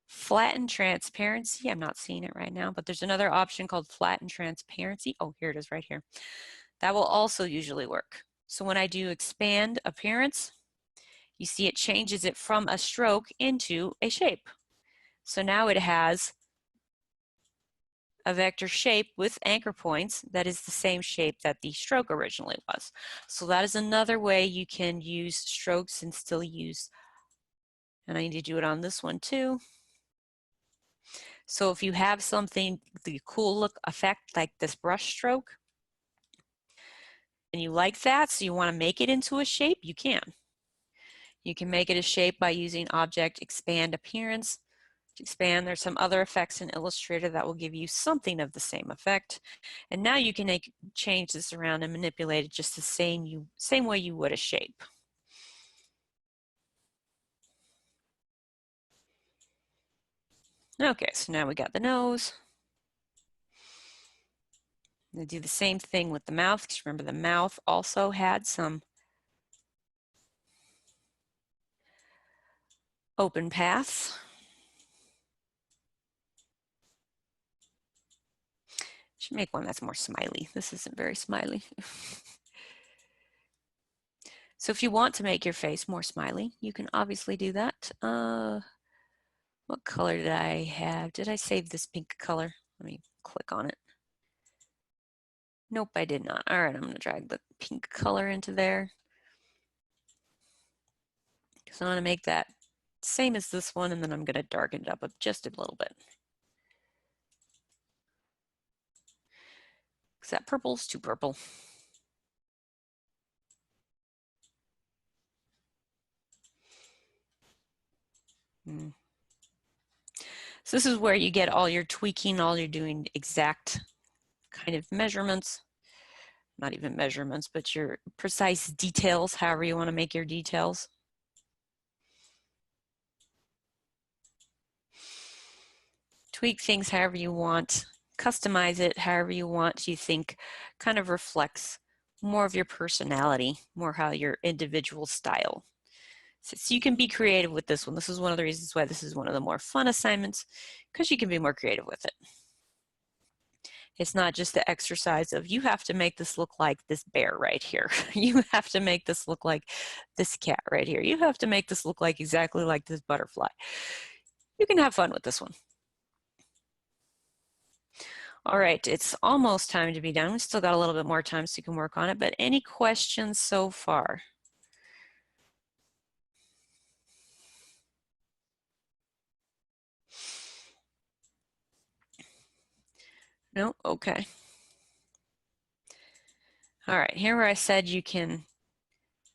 flatten transparency. I'm not seeing it right now, but there's another option called flatten transparency. Oh, here it is right here. That will also usually work. So when I do expand appearance, you see it changes it from a stroke into a shape. So now it has a vector shape with anchor points that is the same shape that the stroke originally was. So that is another way you can use strokes and still use, and I need to do it on this one too. So if you have something, the cool look effect like this brush stroke, and you like that, so you want to make it into a shape, you can. You can make it a shape by using object expand appearance. To expand, there's some other effects in Illustrator that will give you something of the same effect. And now you can change this around and manipulate it just the same way you would a shape. Okay, so now we got the nose. I'm going to do the same thing with the mouth, because remember the mouth also had some open paths. Should make one that's more smiley. This isn't very smiley. So if you want to make your face more smiley, you can obviously do that. What color did I have? Did I save this pink color? Let me click on it. Nope, I did not. All right, I'm going to drag the pink color into there. So I'm going to make that same as this one, and then I'm going to darken it up just a little bit. Because that purple's too purple. So this is where you get all your tweaking, all you're doing exact kind of measurements. Not even measurements, but your precise details, however you want to make your details. Tweak things however you want, customize it however you want, you think kind of reflects more of your personality, more how your individual style. So you can be creative with this one. This is one of the reasons why this is one of the more fun assignments, because you can be more creative with it. It's not just the exercise of you have to make this look like this bear right here. You have to make this look like this cat right here. You have to make this look like exactly like this butterfly. You can have fun with this one. All right, it's almost time to be done. We still got a little bit more time so you can work on it, but any questions so far? No? Okay. All right, here where I said you can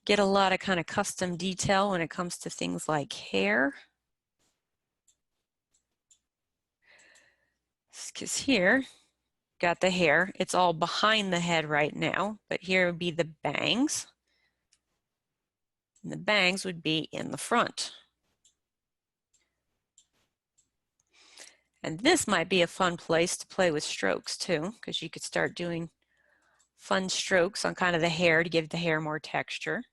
get a lot of kind of custom detail when it comes to things like hair. Because here, got the hair. It's all behind the head right now, but here would be the bangs. And the bangs would be in the front. And this might be a fun place to play with strokes too, because you could start doing fun strokes on kind of the hair to give the hair more texture.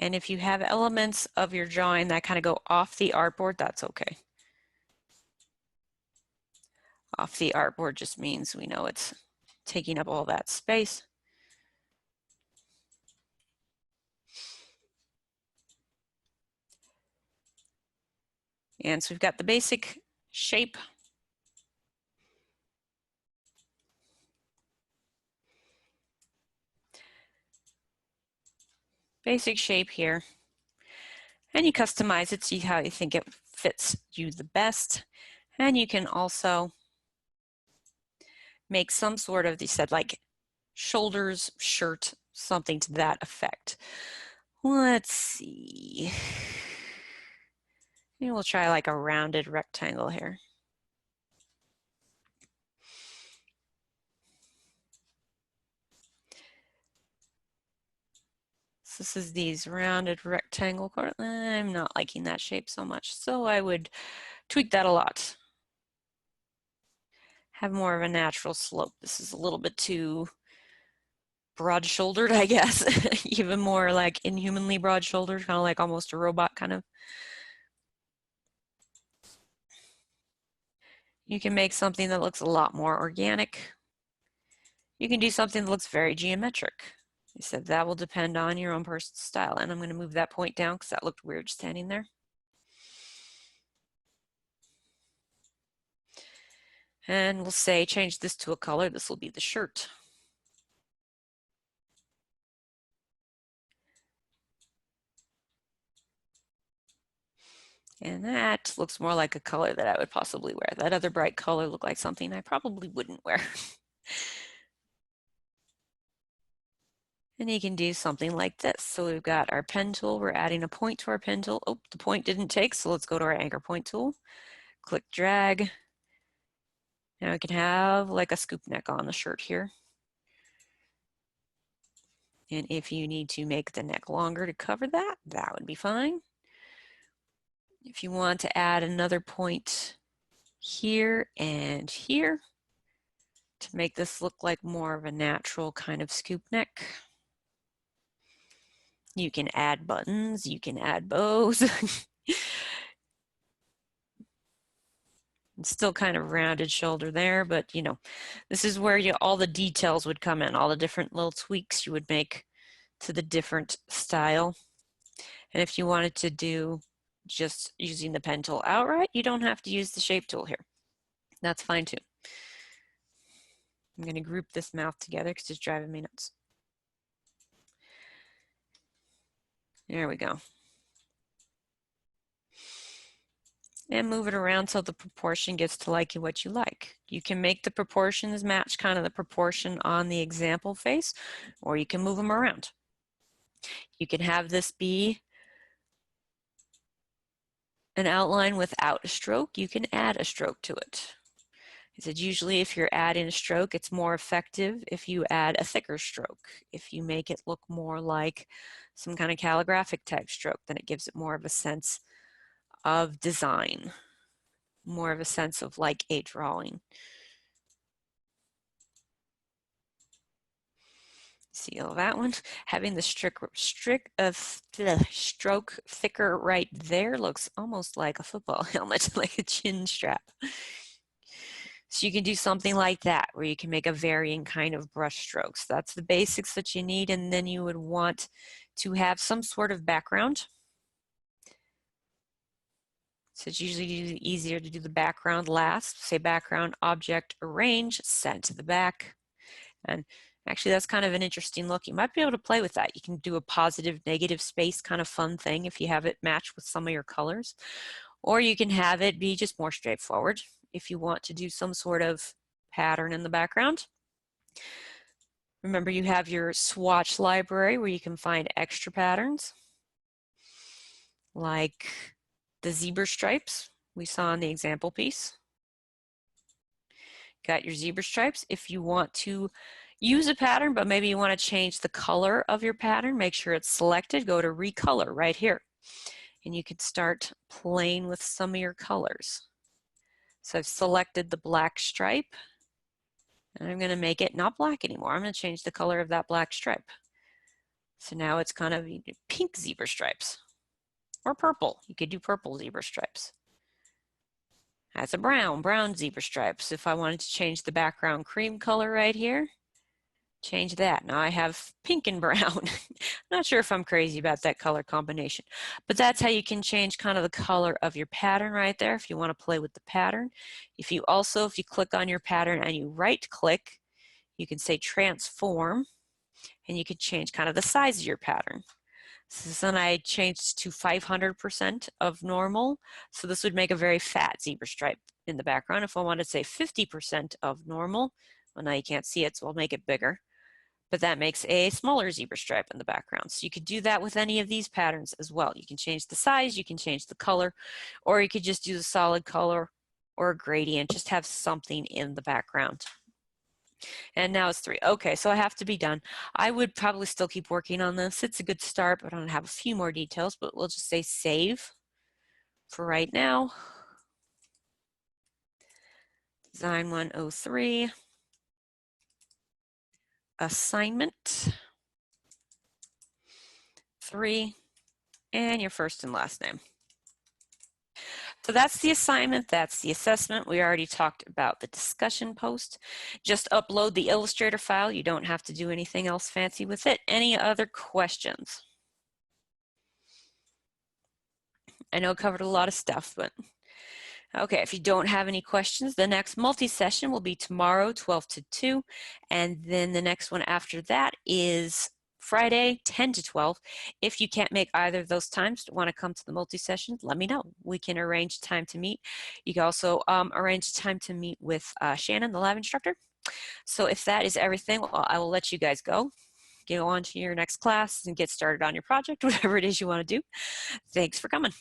And if you have elements of your drawing that kind of go off the artboard, that's okay. Off the artboard just means we know it's taking up all that space. And so we've got the basic shape. Basic shape here. And you customize it, see how you think it fits you the best. And you can also make some sort of, they said like shoulders, shirt, something to that effect. Let's see. Maybe we'll try like a rounded rectangle here. This is these rounded rectangle corners. I'm not liking that shape so much, so I would tweak that a lot. Have more of a natural slope. This is a little bit too broad-shouldered, I guess. Even more like inhumanly broad-shouldered, kind of like almost a robot kind of. You can make something that looks a lot more organic. You can do something that looks very geometric. I said that will depend on your own person's style. And I'm going to move that point down because that looked weird standing there. And we'll say change this to a color. This will be the shirt. And that looks more like a color that I would possibly wear. That other bright color looked like something I probably wouldn't wear. And you can do something like this. So we've got our pen tool. We're adding a point to our pen tool. Oh, the point didn't take, so let's go to our anchor point tool. Click drag. Now we can have like a scoop neck on the shirt here. And if you need to make the neck longer to cover that, that would be fine. If you want to add another point here and here to make this look like more of a natural kind of scoop neck. You can add buttons, you can add bows. It's still kind of rounded shoulder there, but you know, this is where all the details would come in, all the different little tweaks you would make to the different style. And if you wanted to do just using the pen tool outright, you don't have to use the shape tool here. That's fine too. I'm going to group this mouth together because it's driving me nuts. There we go. And move it around so the proportion gets to like what you like. You can make the proportions match kind of the proportion on the example face, or you can move them around. You can have this be an outline without a stroke. You can add a stroke to it. I said usually if you're adding a stroke, it's more effective if you add a thicker stroke. If you make it look more like some kind of calligraphic type stroke, then it gives it more of a sense of design, more of a sense of like a drawing. See all that one? Having the stroke thicker right there looks almost like a football helmet, like a chin strap. So you can do something like that where you can make a varying kind of brush strokes. That's the basics that you need, and then you would want to have some sort of background. So it's usually easier to do the background last. Say background, object, arrange, send to the back. And actually that's kind of an interesting look. You might be able to play with that. You can do a positive, negative space kind of fun thing if you have it match with some of your colors. Or you can have it be just more straightforward if you want to do some sort of pattern in the background. Remember, you have your swatch library where you can find extra patterns like the zebra stripes we saw in the example piece. Got your zebra stripes. If you want to use a pattern, but maybe you want to change the color of your pattern, make sure it's selected, go to recolor right here. And you can start playing with some of your colors. So I've selected the black stripe, and I'm going to make it not black anymore. I'm going to change the color of that black stripe. So now it's kind of pink zebra stripes, or purple. You could do purple zebra stripes. That's a brown zebra stripes. If I wanted to change the background cream color right here, change that. Now I have pink and brown. Not sure if I'm crazy about that color combination, but that's how you can change kind of the color of your pattern right there if you want to play with the pattern. If you click on your pattern and you right click, you can say transform, and you can change kind of the size of your pattern. So then I changed to 500% of normal. So this would make a very fat zebra stripe in the background. If I wanted to say 50% of normal, well, now you can't see it, so I'll make it bigger. But that makes a smaller zebra stripe in the background. So you could do that with any of these patterns as well. You can change the size, you can change the color, or you could just use a solid color or a gradient, just have something in the background. And now it's 3. Okay, so I have to be done. I would probably still keep working on this. It's a good start, but I don't have a few more details, but we'll just say save for right now. Design 103, assignment 3, and your first and last name. So that's the assignment, that's the assessment. We already talked about the discussion post. Just upload the Illustrator file. You don't have to do anything else fancy with it. Any other questions? I know I covered a lot of stuff, but okay, if you don't have any questions, the next multi-session will be tomorrow, 12 to 2, and then the next one after that is Friday, 10 to 12. If you can't make either of those times, want to come to the multi-session, let me know. We can arrange time to meet. You can also arrange time to meet with Shannon, the lab instructor. So if that is everything, well, I will let you guys go. Go on to your next class and get started on your project, whatever it is you want to do. Thanks for coming.